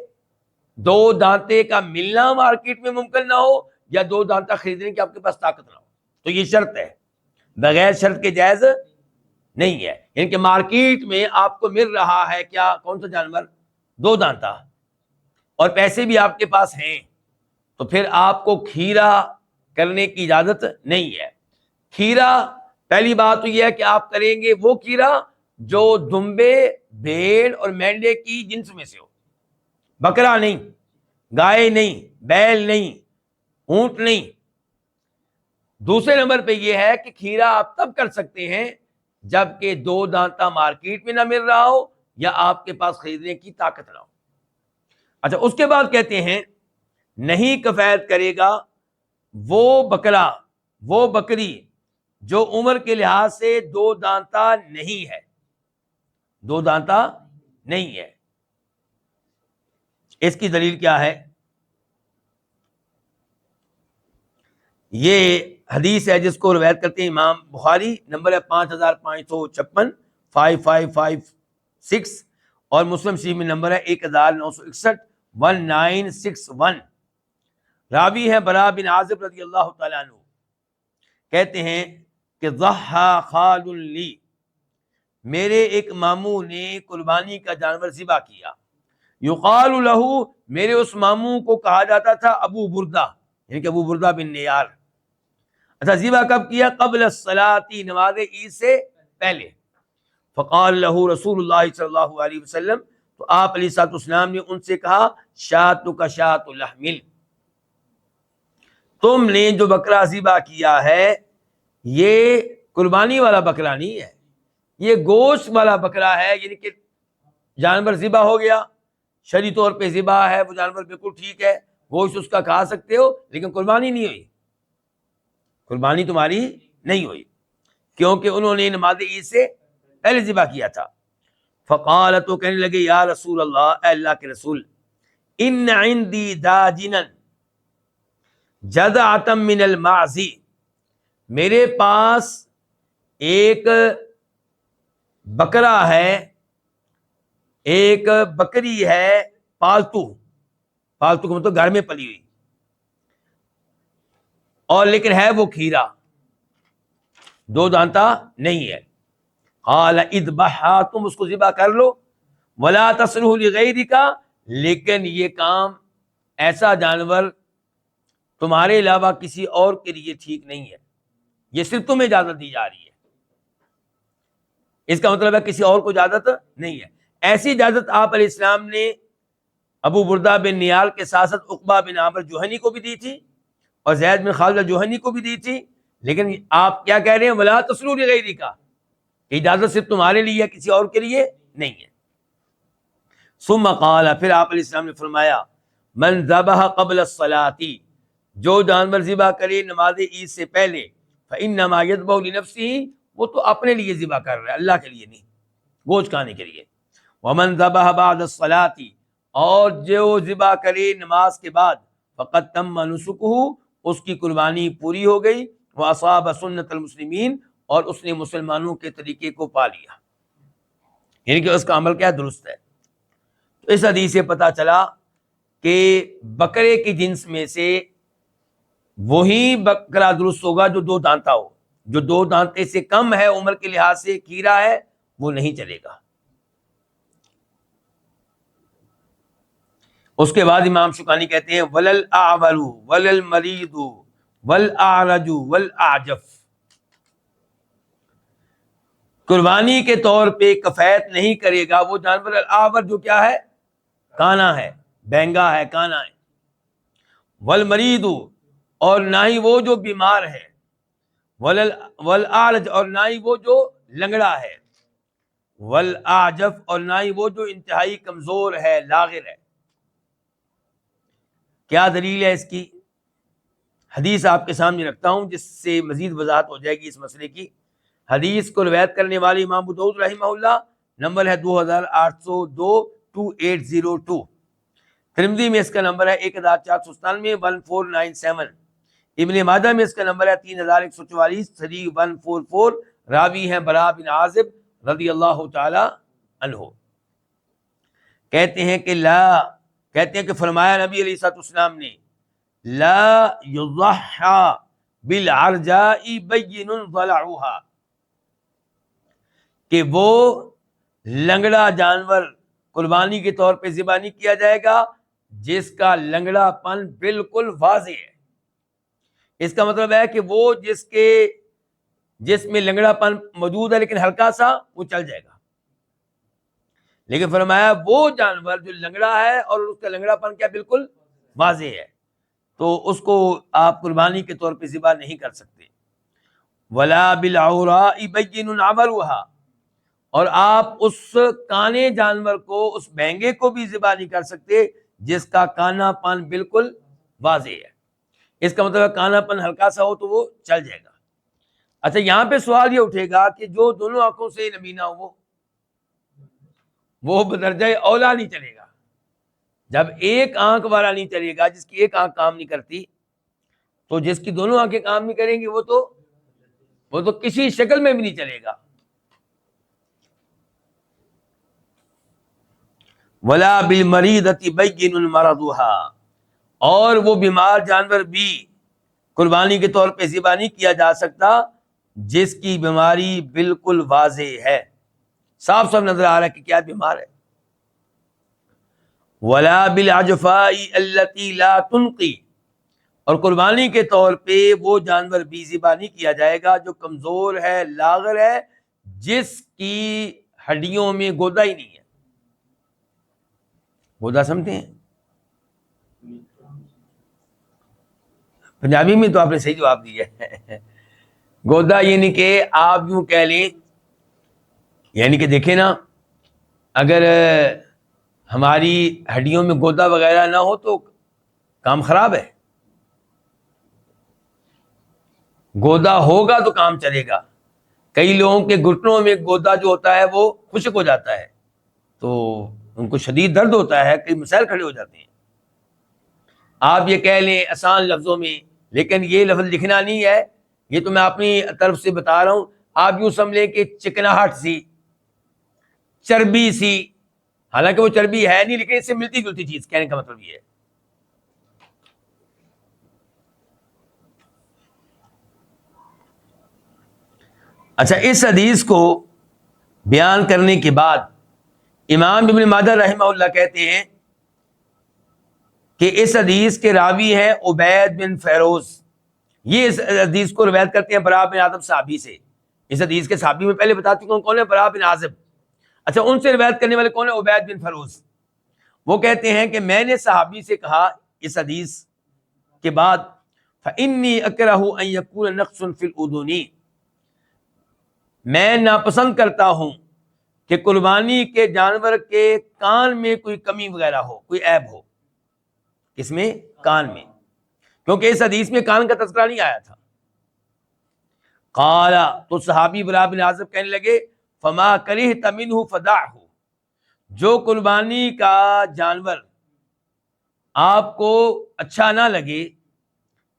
2 دانتے کا ملنا مارکیٹ میں ممکن نہ ہو، یا 2 دانتا خریدنے کی آپ کے پاس طاقت نہ ہو. تو یہ شرط ہے، بغیر شرط کے جائز نہیں ہے. یعنی کہ مارکیٹ میں آپ کو مل رہا ہے کیا؟ کون سا جانور؟ 2 دانتا. اور پیسے بھی آپ کے پاس ہیں، تو پھر آپ کو کھیرا کرنے کی اجازت نہیں ہے۔ کھیرا پہلی بات تو یہ ہے کہ آپ کریں گے وہ کھیرا جو دمبے، بھیڑ اور مینڈے کی جنس میں سے ہو، بکرا نہیں، گائے نہیں، بیل نہیں، اونٹ نہیں۔ دوسرے نمبر پہ یہ ہے کہ کھیرا آپ تب کر سکتے ہیں جب کہ دو دانتا مارکیٹ میں نہ مل رہا ہو یا آپ کے پاس خریدنے کی طاقت نہ ہو۔ اچھا، اس کے بعد کہتے ہیں نہیں کفایت کرے گا وہ بکرا، وہ بکری جو عمر کے لحاظ سے دو دانتا نہیں ہے، دو دانتا نہیں ہے۔ اس کی دلیل کیا ہے؟ یہ حدیث ہے جس کو روایت کرتے ہیں امام بخاری، نمبر ہے 5556، 5556، اور مسلم شریف میں نمبر ہے 1961، 1961۔ راوی ہے برا بن عازب رضی اللہ تعالیٰ عنہ، کہتے ہیں کہ ضحى خال لی، میرے ایک ماموں نے قربانی کا جانور ذبح کیا، یقال لہ، میرے اس ماموں کو کہا جاتا تھا ابو بردہ، یعنی کہ ابو بردہ بن نیار۔ اچھا، ذبح کب کیا؟ قبل الصلاۃ، نماز عید سے پہلے۔ فقال لہ رسول اللہ صلی اللہ علیہ وسلم، تو آپ علیہ الصلوۃ والسلام نے ان سے کہا شاتک شات لحم، تم نے جو بکرا ذبح کیا ہے یہ قربانی والا بکرا نہیں ہے، یہ گوشت والا بکرا ہے، یعنی کہ جانور ذبح ہو گیا، شرعی طور پہ ذبح ہے، وہ جانور بالکل ٹھیک ہے، گوشت اس کا کھا سکتے ہو، لیکن قربانی نہیں ہوئی، قربانی تمہاری نہیں ہوئی، کیونکہ انہوں نے نماز عید سے پہلے ذبح کیا تھا۔ فقال، تو کہنے لگے یا رسول اللہ، اے اللہ کے رسول، ان عندی داجنا جذعۃ من المعز، میرے پاس ایک بکرا ہے، ایک بکری ہے پالتو، پالتو کو مطلب گھر میں پلی ہوئی، اور لیکن ہے وہ کھیرا، دو دانتا نہیں ہے۔ قال اذبحھا، تم اس کو ذبح کر لو، ولا تصلح لغیرک، لیکن یہ کام، ایسا جانور تمہارے علاوہ کسی اور کے لیے ٹھیک نہیں ہے، یہ صرف تمہیں اجازت دی جا رہی ہے، اس کا مطلب ہے کسی اور کو اجازت نہیں ہے۔ ایسی اجازت آپ علیہ السلام نے ابو بردہ بن نیال کے ساتھ ساتھ عقبہ بن عامر جوہنی کو بھی دی تھی اور زید بن خالد جوہنی کو بھی دی تھی، لیکن آپ کیا کہہ رہے ہیں؟ ولا تصلوا لغیرک، اجازت صرف تمہارے لیے ہے، کسی اور کے لیے نہیں ہے۔ ثم قال، پھر آپ علیہ السلام نے فرمایا من ذبح قبل الصلاۃ، جو جانور ذبح کرے نماز عید سے پہلے، فانما یذبح لنفسہ، وہ تو اپنے لیے ذبح کر رہا ہے، اللہ کے لیے نہیں، گوشت کھانے کے لیے۔ ومن ذبح بعد الصلاۃ، اور جو ذبح کرے نماز کے بعد، فقد تم نسکہ، اس کی قربانی پوری ہو گئی، واصاب سنت المسلمین، اور اس نے مسلمانوں کے طریقے کو پا لیا، یعنی کہ اس کا عمل کیا درست ہے۔ تو اس حدیث سے پتہ چلا کہ بکرے کی جنس میں سے وہی بکرا درست ہوگا جو دو دانتا ہو، جو دو دانتے سے کم ہے عمر کے لحاظ سے، کھیرا ہے، وہ نہیں چلے گا۔ اس کے بعد امام شوکانی کہتے ہیں ولل اعور ولل مریض والاعرج والاعجف، قربانی کے طور پہ کفایت نہیں کرے گا وہ جانور الاعور، جو کیا ہے؟ کانا ہے، بینگا ہے، کانا ہے، والمریض، اور نہ ہی وہ جو بیمار ہے، والاعرج، اور نہ ہی وہ جو لنگڑا ہے، والاعجف، اور نہ ہی وہ جو انتہائی کمزور ہے، لاغر ہے۔ کیا دلیل ہے اس کی؟ حدیث آپ کے سامنے رکھتا ہوں جس سے مزید وضاحت ہو جائے گی اس مسئلے کی۔ حدیث کو روایت کرنے والے امام ابو داؤد رحمہ اللہ، نمبر ہے 2802، 2802۔ ترمذی میں اس کا نمبر ہے 1497، 1497۔ ابن ماجہ میں اس کا نمبر ہے 3144، 3144۔ راوی ہیں برا بن عازب رضی اللہ تعالی عنہ۔ کہتے ہیں کہ فرمایا نبی علیہ الصلوۃ والسلام نے لا یضحى بالعرجاء بین ضلعها، کہ وہ لنگڑا جانور قربانی کے طور پہ ذبح نہیں کیا جائے گا جس کا لنگڑا پن بالکل واضح ہے۔ اس کا مطلب ہے کہ وہ جس میں لنگڑا پن موجود ہے لیکن ہلکا سا، وہ چل جائے گا۔ لیکن فرمایا وہ جانور جو لنگڑا ہے اور اس کا لنگڑا پن کیا بالکل واضح ہے، تو اس کو آپ قربانی کے طور پہ ذبح نہیں کر سکتے۔ ولا بالعوراء بین عورها، اور آپ اس کانے جانور کو، اس بہنگے کو بھی ذبح نہیں کر سکتے جس کا کانا پن بالکل واضح ہے۔ اس کا مطلب کانا پن ہلکا سا ہو تو وہ چل جائے گا۔ اچھا، یہاں پہ سوال یہ اٹھے گا کہ جو دونوں آنکھوں سے نبینا ہو وہ بدرجہ اولا نہیں چلے گا۔ جب ایک آنکھ والا نہیں چلے گا، جس کی ایک آنکھ کام نہیں کرتی، تو جس کی دونوں آنکھیں کام نہیں کریں گی وہ تو کسی شکل میں بھی نہیں چلے گا۔ ولا بالمریضۃ بین مرضها، اور وہ بیمار جانور بھی قربانی کے طور پہ ذبح نہیں کیا جا سکتا جس کی بیماری بالکل واضح ہے، صاف صاف نظر آ رہا ہے کہ کیا بیمار ہے۔ ولا بالعجفاء التي لا تنقي، اور قربانی کے طور پہ وہ جانور بھی ذبح نہیں کیا جائے گا جو کمزور ہے، لاغر ہے، جس کی ہڈیوں میں گودا ہی نہیں ہے۔ گودا سمجھتے ہیں؟ پنجابی میں تو آپ نے صحیح جواب دیا ہے۔ گودا یعنی کہ آپ یوں کہہ لیں، یعنی کہ دیکھیں نا، اگر ہماری ہڈیوں میں گودا وغیرہ نہ ہو تو کام خراب ہے۔ گودا ہوگا تو کام چلے گا۔ کئی لوگوں کے گھٹنوں میں گودا جو ہوتا ہے وہ خشک ہو جاتا ہے، تو ان کو شدید درد ہوتا ہے، کئی مسائل کھڑے ہو جاتے ہیں۔ آپ یہ کہہ لیں آسان لفظوں میں، لیکن یہ لفظ لکھنا نہیں ہے، یہ تو میں اپنی طرف سے بتا رہا ہوں۔ آپ یوں سمجھ لیں کہ چکناہٹ سی، چربی سی، حالانکہ وہ چربی ہے نہیں لیکن اس سے ملتی جلتی چیز، کہنے کا مطلب یہ ہے۔ اچھا، اس حدیث کو بیان کرنے کے بعد امام ابن ماجہ رحمہ اللہ کہتے ہیں کہ اس حدیث کے راوی ہیں عبید بن فیروز۔ یہ اس حدیث کو روایت کرتے ہیں براء بن عازب صحابی سے۔ اس حدیث کے صحابی میں پہلے بتا چکا ہوں کون ہے، براء بن عازب۔ اچھا، ان سے روایت کرنے والے کون ہیں؟ عبید بن فیروز۔ وہ کہتے ہیں کہ میں نے صحابی سے کہا اس حدیث کے بعد، فإنی اکرہ ان یکون نقص فی الاذن، میں ناپسند کرتا ہوں کہ قربانی کے جانور کے کان میں کوئی کمی وغیرہ ہو، کوئی عیب ہو۔ کس میں؟ کان میں، کیونکہ اس حدیث میں کان کا تذکرہ نہیں آیا تھا۔ قال، تو صحابی براء بن عازب کہنے لگے، فما کرہت منہ فدعہ، جو قربانی کا جانور آپ کو اچھا نہ لگے،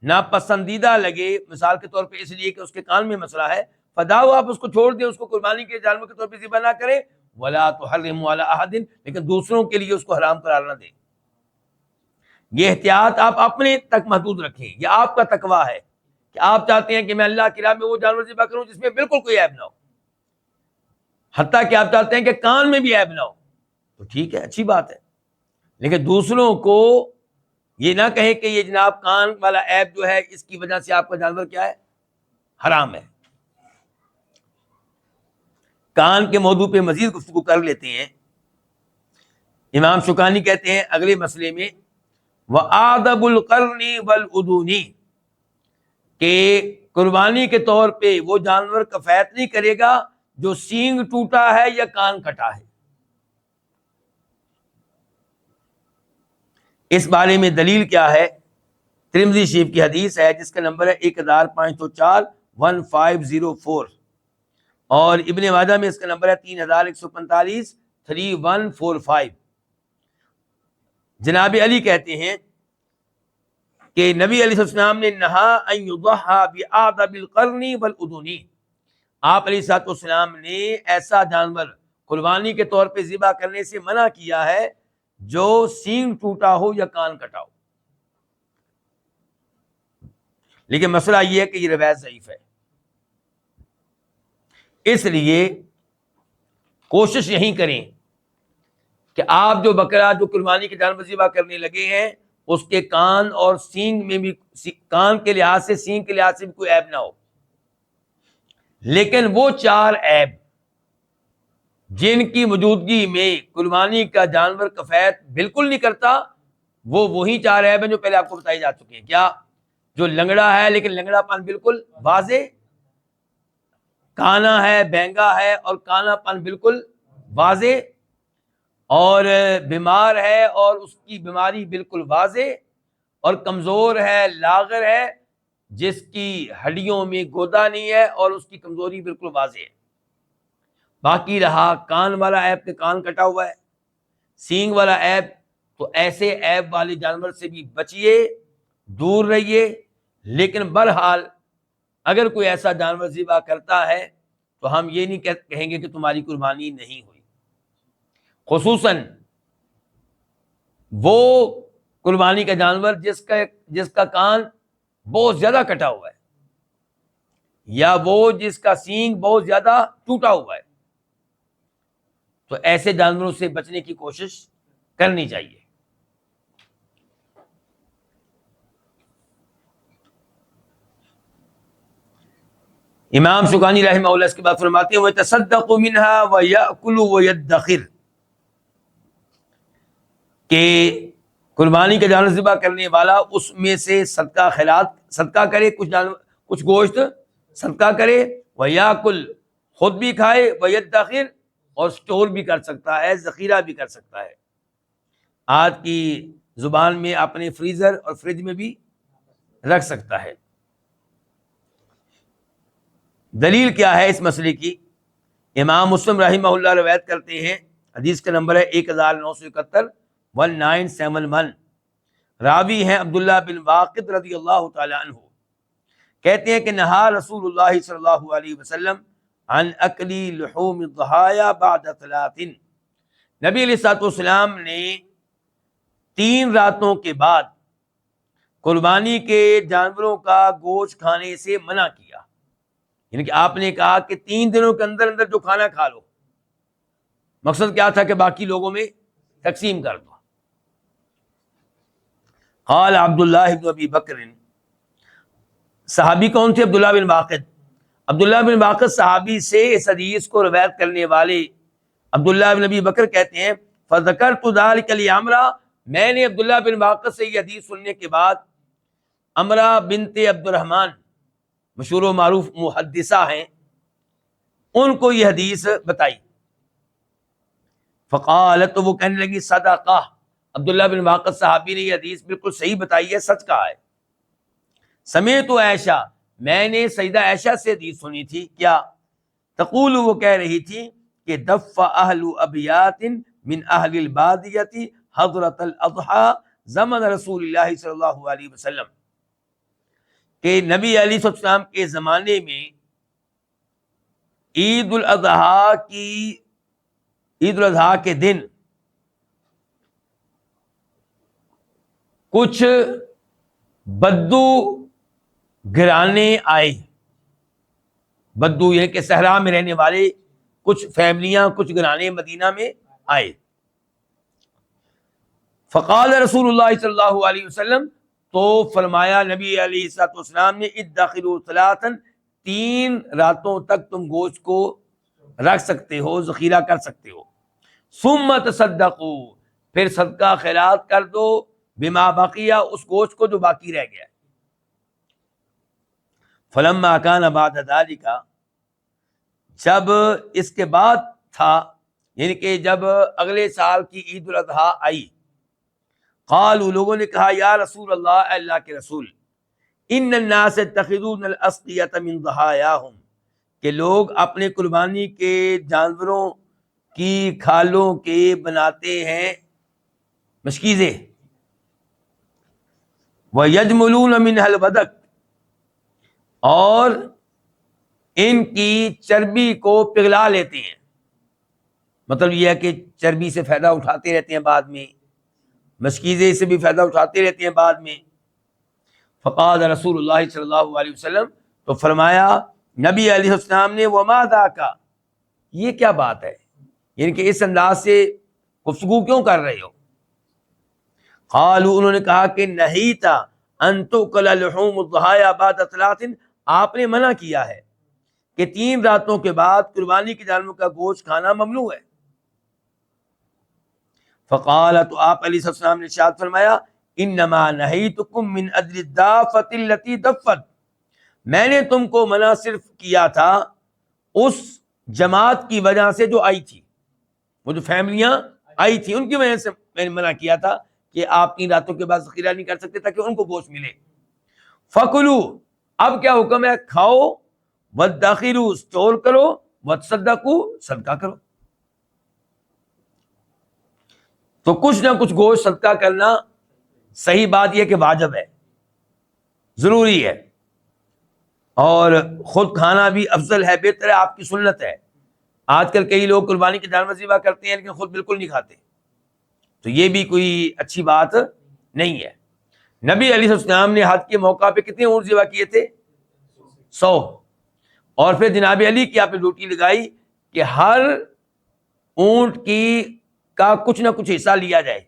ناپسندیدہ لگے، مثال کے طور پہ اس لیے کہ اس کے کان میں مسئلہ ہے، فدعہ، آپ اس کو چھوڑ دیں، اس کو قربانی کے جانور کے طور پہ ذبح نہ کریں۔ ولا تحرموا علی احد، لیکن دوسروں کے لیے اس کو حرام قرار نہ دیں۔ یہ احتیاط آپ اپنے تک محدود رکھیں، یہ آپ کا تقویٰ ہے کہ آپ چاہتے ہیں کہ میں اللہ کی راہ میں وہ جانور ذبح کروں جس میں بالکل کوئی عیب نہ ہو، حتیٰ کہ آپ چاہتے ہیں کہ کان میں بھی عیب نہ ہو، تو ٹھیک ہے، اچھی بات ہے، لیکن دوسروں کو یہ نہ کہیں کہ یہ جناب کان والا عیب جو ہے اس کی وجہ سے آپ کا جانور کیا ہے، حرام ہے۔ کان کے موضوع پہ مزید گفتگو کر لیتے ہیں۔ امام شوکانی کہتے ہیں اگلے مسئلے میں، وَآدَبُ الْقَرْنِ وَالْأُذُنِ، کہ قربانی کے طور پہ وہ جانور کفایت نہیں کرے گا جو سینگ ٹوٹا ہے یا کان کٹا ہے۔ اس بارے میں دلیل کیا ہے؟ ترمذی شریف کی حدیث ہے جس کا نمبر ہے 1504 1504، اور ابن ماجہ میں اس کا نمبر ہے 3145 3145۔ جناب علی کہتے ہیں کہ نبی علیہ السلام نے نہا ان یضحى بآدب القرن والاذن، آپ علیہ الصلوۃ والسلام نے ایسا جانور قربانی کے طور پہ ذبح کرنے سے منع کیا ہے جو سینگ ٹوٹا ہو یا کان کٹا ہو۔ لیکن مسئلہ یہ ہے کہ یہ روایت ضعیف ہے، اس لیے کوشش یہی کریں کہ آپ جو بکرا جو قربانی کے جانور ذبح کرنے لگے ہیں اس کے کان اور سینگ میں بھی، کان کے لحاظ سے سینگ کے لحاظ سے بھی کوئی عیب نہ ہو، لیکن وہ 4 عیب جن کی موجودگی میں قربانی کا جانور کفایت بالکل نہیں کرتا، وہ وہی 4 عیب ہیں جو پہلے آپ کو بتائی جا چکے ہیں۔ کیا؟ جو لنگڑا ہے لیکن لنگڑا پن بالکل واضح، کانا ہے، بینگا ہے اور کانا پن بالکل واضح، اور بیمار ہے اور اس کی بیماری بالکل واضح، اور کمزور ہے، لاغر ہے، جس کی ہڈیوں میں گودا نہیں ہے اور اس کی کمزوری بالکل واضح ہے۔ باقی رہا کان والا عیب کہ کان کٹا ہوا ہے، سینگ والا عیب، تو ایسے عیب والے جانور سے بھی بچیے، دور رہیے۔ لیکن بہرحال اگر کوئی ایسا جانور ذبح کرتا ہے تو ہم یہ نہیں کہیں گے کہ تمہاری قربانی نہیں ہوئی، خصوصاً وہ قربانی کا جانور جس کا کان بہت زیادہ کٹا ہوا ہے، یا وہ جس کا سینگ بہت زیادہ ٹوٹا ہوا ہے، تو ایسے جانوروں سے بچنے کی کوشش کرنی چاہیے۔ امام شوکانی رحمہ اللہ اس کے بعد فرماتے ہیں وَيَتَصَدَّقُ مِنْهَا وَيَأْكُلُ وَيَدَّخِرُ، کہ قربانی کا جانور ذبح کرنے والا اس میں سے صدقہ کرے، کچھ گوشت صدقہ کرے، وَيَأْكُلُ خود بھی کھائے، وَيَدَّخِرُ اور اسٹور بھی کر سکتا ہے، ذخیرہ بھی کر سکتا ہے۔ آج کی زبان میں اپنے فریزر اور فریج میں بھی رکھ سکتا ہے۔ دلیل کیا ہے اس مسئلے کی؟ امام مسلم رحمہ اللہ روایت کرتے ہیں، حدیث کا نمبر ہے 1971 1971، راوی ہیں عبداللہ بن واقد رضی اللہ تعالی عنہ، کہتے ہیں کہ نہا رسول اللہ صلی اللہ علیہ وسلم عن اکلی لحوم الضحایا بعد 3، نبی علیہ الصلوۃ والسلام نے 3 راتوں کے بعد قربانی کے جانوروں کا گوشت کھانے سے منع کیا، یعنی کہ آپ نے کہا کہ 3 دنوں کے اندر اندر جو کھانا کھا لو، مقصد کیا تھا کہ باقی لوگوں میں تقسیم کر دو۔ قال عبداللہ بن ابی بکر، صحابی کون تھے؟ عبداللہ بن واقد۔ عبداللہ بن واقد صحابی سے اس حدیث کو روایت کرنے والے عبداللہ بن ابی بکر کہتے ہیں فذکرت ذلک لعمرہ، میں نے عبداللہ بن واقد سے یہ حدیث سننے کے بعد عمرہ بنت عبد الرحمن، مشہور و معروف محدثہ ہیں، ان کو یہ حدیث بتائی۔ فقالت، تو وہ کہنے لگی صدقہ، عبداللہ بن واقد صحابی نے یہ حدیث بالکل صحیح بتائی ہے، سچ کہا ہے۔ سمیت عائشہ، میں نے سیدہ عائشہ سے حدیث سنی تھی، کیا؟ تقول، وہ کہہ رہی تھی کہ دف اہل ابیات من اہل البادیۃ حضرت الاضحیٰ زمن رسول اللہ صلی اللہ علیہ وسلم، کہ نبی علیہ السلام کے زمانے میں عید الاضحیٰ کے دن کچھ بدو گھرانے آئے، بدو یہ کہ صحرا میں رہنے والے کچھ فیملیاں، کچھ گھرانے مدینہ میں آئے۔ فقال رسول اللہ صلی اللہ علیہ وسلم، تو فرمایا نبی علیہ الصلوۃ والسلام نے ادخروا ثلاثا، 3 راتوں تک تم گوشت کو رکھ سکتے ہو، ذخیرہ کر سکتے ہو۔ ثم تصدقوا، پھر صدقہ خیرات کر دو، بما بقیہ، اس گوشت کو جو باقی رہ گیا۔ فلما کان بعد ذلک، جب اس کے بعد تھا، یعنی کہ جب اگلے سال کی عید الاضحیٰ آئی، قالوا، لوگوں نے کہا یا رسول اللہ، اللہ کے رسول، ان الناس يتخذون الاسقیۃ من ضحایاہم، کہ لوگ اپنے قربانی کے جانوروں کی کھالوں کے بناتے ہیں مشکیزیں، وَيَجْمُلُونَ مِنْهَا الْوَدَقَ، اور ان کی چربی کو پگھلا لیتے ہیں، مطلب یہ ہے کہ چربی سے فائدہ اٹھاتے رہتے ہیں، بعد میں مشکیزے سے بھی فائدہ اٹھاتے رہتے ہیں بعد میں۔ فقال رسول اللہ صلی اللہ علیہ وسلم، تو فرمایا نبی علیہ السلام نے وما ذاک، یہ کیا بات ہے، یعنی کہ اس انداز سے گفتگو کیوں کر رہے ہو؟ قالوا انہوں نے کہا کہ نہیت ان تؤکل لحوم الضحایا بعد ثلاث، آپ نے منع کیا ہے کہ 3 راتوں کے بعد قربانی کے جانوروں کا گوشت کھانا ممنوع ہے۔ فقال، تو آپ علیہ السلام نے ارشاد فرمایا، انما نہیتکم من اجل الدافۃ التي دفت، میں نے تم کو منع صرف کیا تھا اس جماعت کی وجہ سے جو آئی تھی، وہ جو فیملیاں آئی تھی ان کی وجہ سے میں نے منع کیا تھا کہ آپ 3 راتوں کے بعد ذخیرہ نہیں کر سکتے تاکہ ان کو گوشت ملے۔ فکلوا، اب کیا حکم ہے؟ کھاؤ، وادخروا، اسٹور کرو، وتصدقوا، صدقہ کرو۔ تو کچھ نہ کچھ گوشت صدقہ کرنا، صحیح بات یہ کہ واجب ہے، ضروری ہے، اور خود کھانا بھی افضل ہے، بہتر ہے، آپ کی سنت ہے۔ آج کل کئی لوگ قربانی کے جانور ذبح کرتے ہیں لیکن خود بالکل نہیں کھاتے، تو یہ بھی کوئی اچھی بات نہیں ہے۔ نبی علیہ السلام نے حج کے موقع پہ کتنے اونٹ ذبح کیے تھے؟ 100۔ اور پھر جناب علی کی آپ نے ڈیوٹی لگائی کہ ہر اونٹ کا کچھ نہ کچھ حصہ لیا جائے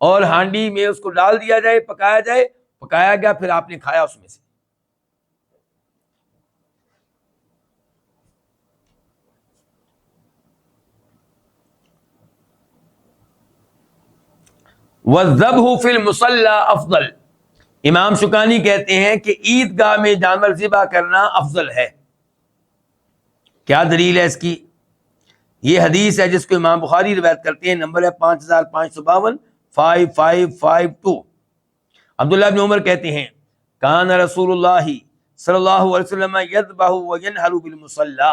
اور ہانڈی میں اس کو ڈال دیا جائے، پکایا جائے، پکایا گیا، پھر آپ نے کھایا اس میں سے۔ وَالذَّبْحُ فِي الْمُصَلَّى افضل، امام شوکانی کہتے ہیں کہ عیدگاہ میں جانور ذبح کرنا افضل ہے۔ کیا دلیل ہے اس کی؟ یہ حدیث ہے جس کو امام بخاری روایت کرتے ہیں، نمبر ہے 5552، 5552۔ عبداللہ بن عمر کہتے ہیں، کان رسول اللہ صلی اللہ علیہ وسلم یذبح وینحر بالمصلی،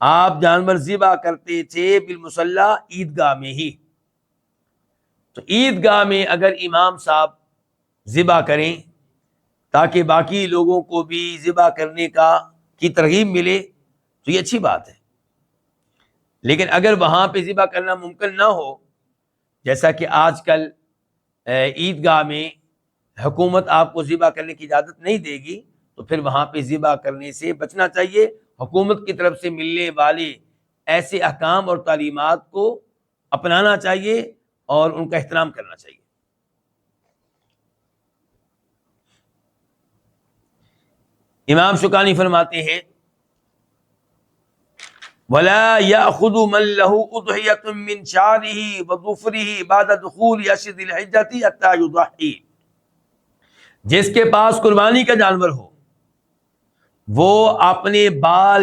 آپ جانور ذبح کرتے تھے بالمصلی، عیدگاہ میں ہی۔ تو عیدگاہ میں اگر امام صاحب ذبح کریں تاکہ باقی لوگوں کو بھی ذبح کرنے کی ترغیب ملے تو یہ اچھی بات ہے، لیکن اگر وہاں پہ ذبح کرنا ممکن نہ ہو، جیسا کہ آج کل عیدگاہ میں حکومت آپ کو ذبح کرنے کی اجازت نہیں دے گی، تو پھر وہاں پہ ذبح کرنے سے بچنا چاہیے۔ حکومت کی طرف سے ملنے والے ایسے احکام اور تعلیمات کو اپنانا چاہیے اور ان کا احترام کرنا چاہیے۔ امام شوکانی فرماتے ہیں، وَلَا يَأْخُذُ مَن لَّهُ أُضْحِيَةٌ مِّن شَعْرِهِ وَظُفْرِهِ بَعْدَ دُخُولِ أَشْهُرِ الْحِجَّةِ حَتَّىٰ يُضَحِّي، جس کے پاس قربانی کا جانور ہو وہ اپنے بال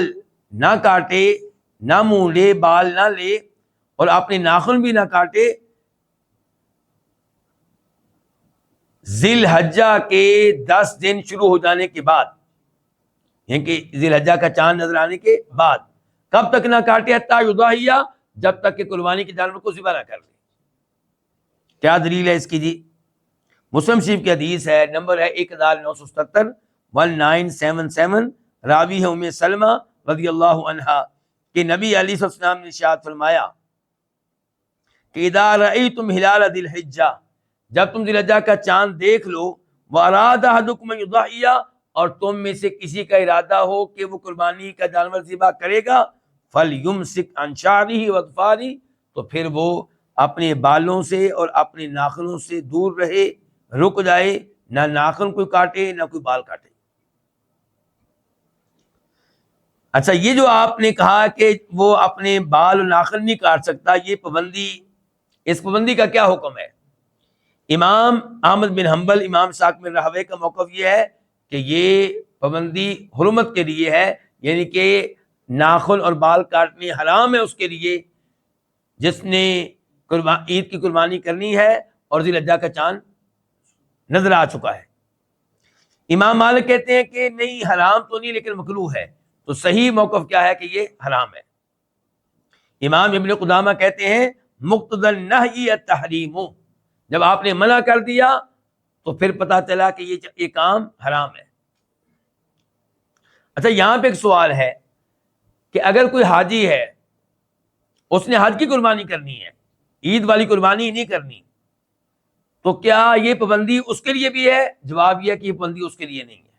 نہ کاٹے، نہ مونڈے، بال نہ لے اور اپنے ناخن بھی نہ کاٹے، ذی الحجہ کے 10 دن شروع ہو جانے کے بعد، یعنی کہ ذی الحجہ کا چاند نظر آنے کے بعد۔ کب تک نہ کاٹے؟ حتیٰ یضحیٰ، جب تک کہ قربانی کے جانور کو ذبح نہ کر لے۔ کیا دلیل ہے اس کی؟ جی مسلم شریف کی حدیث ہے، نمبر ہے 1977، 1977، راوی ہے ام سلمہ رضی اللہ عنہا، کہ نبی علیہ السلام نے ارشاد فرمایا کہ اذا رأیتم ہلال ذی الحجہ، جب تم ذی الحجہ کا چاند دیکھ لو، واراد احدکم ان یضحی، اور تم میں سے کسی کا ارادہ ہو کہ وہ قربانی کا جانور ذبح کرے گا، فلیمسک عن شعرہ واظفارہ، تو پھر وہ اپنے بالوں سے اور اپنے ناخنوں سے دور رہے، رک جائے، نہ ناخن کوئی کاٹے نہ کوئی بال کاٹے۔ اچھا، یہ جو آپ نے کہا کہ وہ اپنے بال و ناخن نہیں کاٹ سکتا، یہ پابندی، اس پابندی کا کیا حکم ہے؟ امام احمد بن حنبل، امام اسحاق بن راہویہ کا موقف یہ ہے کہ یہ پابندی حرمت کے لیے ہے، یعنی کہ ناخن اور بال کاٹنے حرام ہے اس کے لیے جس نے عید کی قربانی کرنی ہے اور ذی الحجہ کا چاند نظر آ چکا ہے۔ امام مالک کہتے ہیں کہ نہیں، حرام تو نہیں لیکن مکروہ ہے، تو صحیح موقف کیا ہے کہ یہ حرام ہے۔ امام ابن قدامہ کہتے ہیں مقتضی النہی التحریم، جب آپ نے منع کر دیا تو پھر پتہ چلا کہ یہ کام حرام ہے۔ اچھا، یہاں پہ ایک سوال ہے کہ اگر کوئی حاجی ہے، اس نے حج کی قربانی کرنی ہے، عید والی قربانی نہیں کرنی، تو کیا یہ پابندی اس کے لیے بھی ہے؟ جواب یہ ہے کہ یہ پابندی اس کے لیے نہیں ہے۔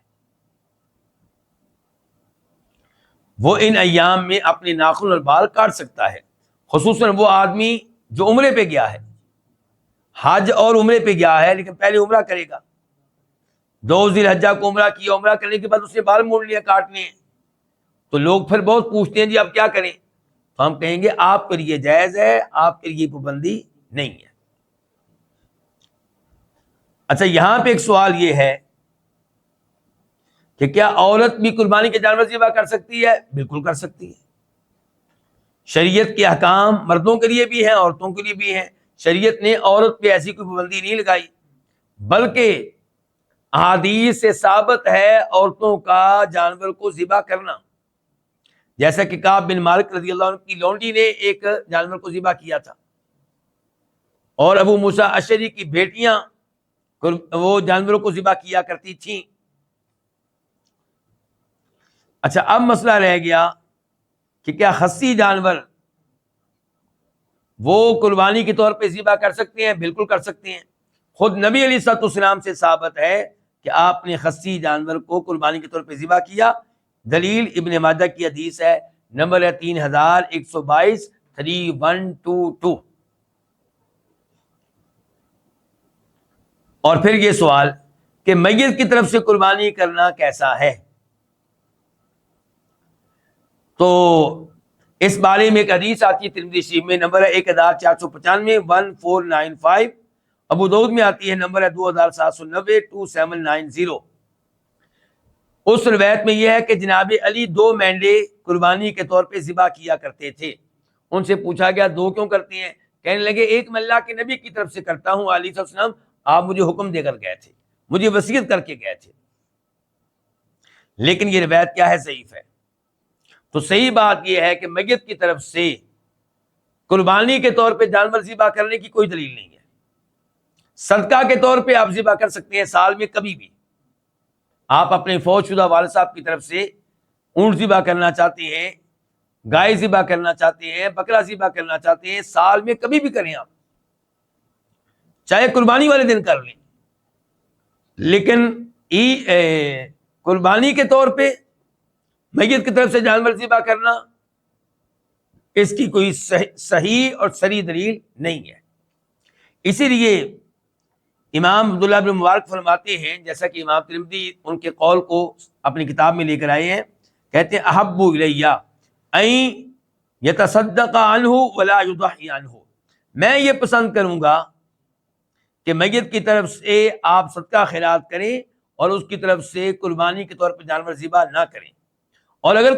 وہ ان ایام میں اپنے ناخن اور بال کاٹ سکتا ہے، خصوصاً وہ آدمی جو عمرے پہ گیا ہے، حج اور عمرے پہ گیا ہے لیکن پہلے عمرہ کرے گا، 2 ذی الحجہ کو عمرہ کیا، عمرہ کرنے کے بعد اس نے بال موڑ لیا، کاٹنے ہیں، تو لوگ پھر بہت پوچھتے ہیں جی اب کیا کریں؟ تو ہم کہیں گے آپ کے لیے جائز ہے، آپ کے لیے پابندی نہیں ہے۔ اچھا، یہاں پہ ایک سوال یہ ہے کہ کیا عورت بھی قربانی کے جانور ذبح کر سکتی ہے؟ بالکل کر سکتی ہے۔ شریعت کے احکام مردوں کے لیے بھی ہیں، عورتوں کے لیے بھی ہیں۔ شریعت نے عورت پہ ایسی کوئی پابندی نہیں لگائی، بلکہ احادیث سے ثابت ہے عورتوں کا جانور کو ذبح کرنا، جیسا کہ کعب بن مالک رضی اللہ عنہ کی لونڈی نے ایک جانور کو ذبح کیا تھا، اور ابو موسیٰ اشعری کی بیٹیاں وہ جانوروں کو ذبح کیا کرتی تھیں۔ اچھا، اب مسئلہ رہ گیا کہ کیا خصی جانور وہ قربانی کے طور پہ ذبح کر سکتے ہیں؟ بالکل کر سکتے ہیں۔ خود نبی علیہ الصلوۃ والسلام سے ثابت ہے کہ آپ نے خصی جانور کو قربانی کے طور پہ ذبح کیا۔ دلیل ابن ماجہ کی حدیث ہے، نمبر ہے 3122 3122۔ اور پھر یہ سوال کہ میت کی طرف سے قربانی کرنا کیسا ہے؟ تو اس بارے میں ایک حدیث آتی ہے ترمذی شریف میں، نمبر ہے 1495 1495، ابو داؤد میں آتی ہے، نمبر ہے 2790 2790۔ اس روایت میں یہ ہے کہ جناب علی 2 مینڈے قربانی کے طور پہ ذبح کیا کرتے تھے۔ ان سے پوچھا گیا 2 کیوں کرتے ہیں؟ کہنے لگے ایک میں اللہ کے نبی کی طرف سے کرتا ہوں علیہ السلام، آپ مجھے حکم دے کر گئے تھے، مجھے وصیت کر کے گئے تھے، لیکن یہ روایت کیا ہے؟ ضعیف ہے۔ تو صحیح بات یہ ہے کہ میت کی طرف سے قربانی کے طور پہ جانور ذبح کرنے کی کوئی دلیل نہیں ہے۔ صدقہ کے طور پہ آپ ذبح کر سکتے ہیں سال میں کبھی بھی۔ آپ اپنے فوت شدہ والد صاحب کی طرف سے اونٹ ذبح کرنا چاہتے ہیں، گائے ذبح کرنا چاہتے ہیں، بکرا ذبح کرنا چاہتے ہیں، سال میں کبھی بھی کریں آپ، چاہے قربانی والے دن کر لیں، لیکن قربانی کے طور پہ میت کی طرف سے جانور ذبح کرنا، اس کی کوئی صحیح اور صریح دلیل نہیں ہے۔ اسی لیے امام عبداللہ بن مبارک فرماتے ہیں، جیسا کہ امام ترمذی ان کے قول کو اپنی کتاب میں لے کر آئے ہیں، کہتے ہیں احب الیہ ان یتصدق عنہ ولا یضحی عنہ، میں یہ پسند کروں گا کہ میت کی طرف سے آپ صدقہ خیرات کریں اور اس کی طرف سے قربانی کے طور پہ جانور ذبح نہ کریں، اور اگر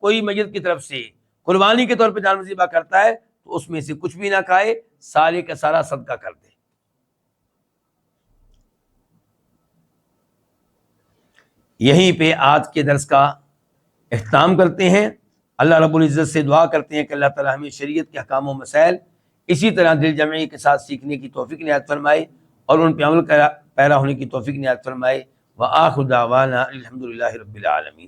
کوئی میت کی طرف سے قربانی کے طور پہ جانور ذبح کرتا ہے تو اس میں سے کچھ بھی نہ کھائے، سارے کا سارا صدقہ کر دے۔ یہیں پہ آج کے درس کا اختتام کرتے ہیں۔ اللہ رب العزت سے دعا کرتے ہیں کہ اللہ تعالیٰ ہمیں شریعت کے احکام و مسائل اسی طرح دل جمعی کے ساتھ سیکھنے کی توفیق عنایت فرمائے اور ان پہ عمل پیرا ہونے کی توفیق عنایت فرمائے۔ وآخر دعوانا الحمدللہ رب العالمین۔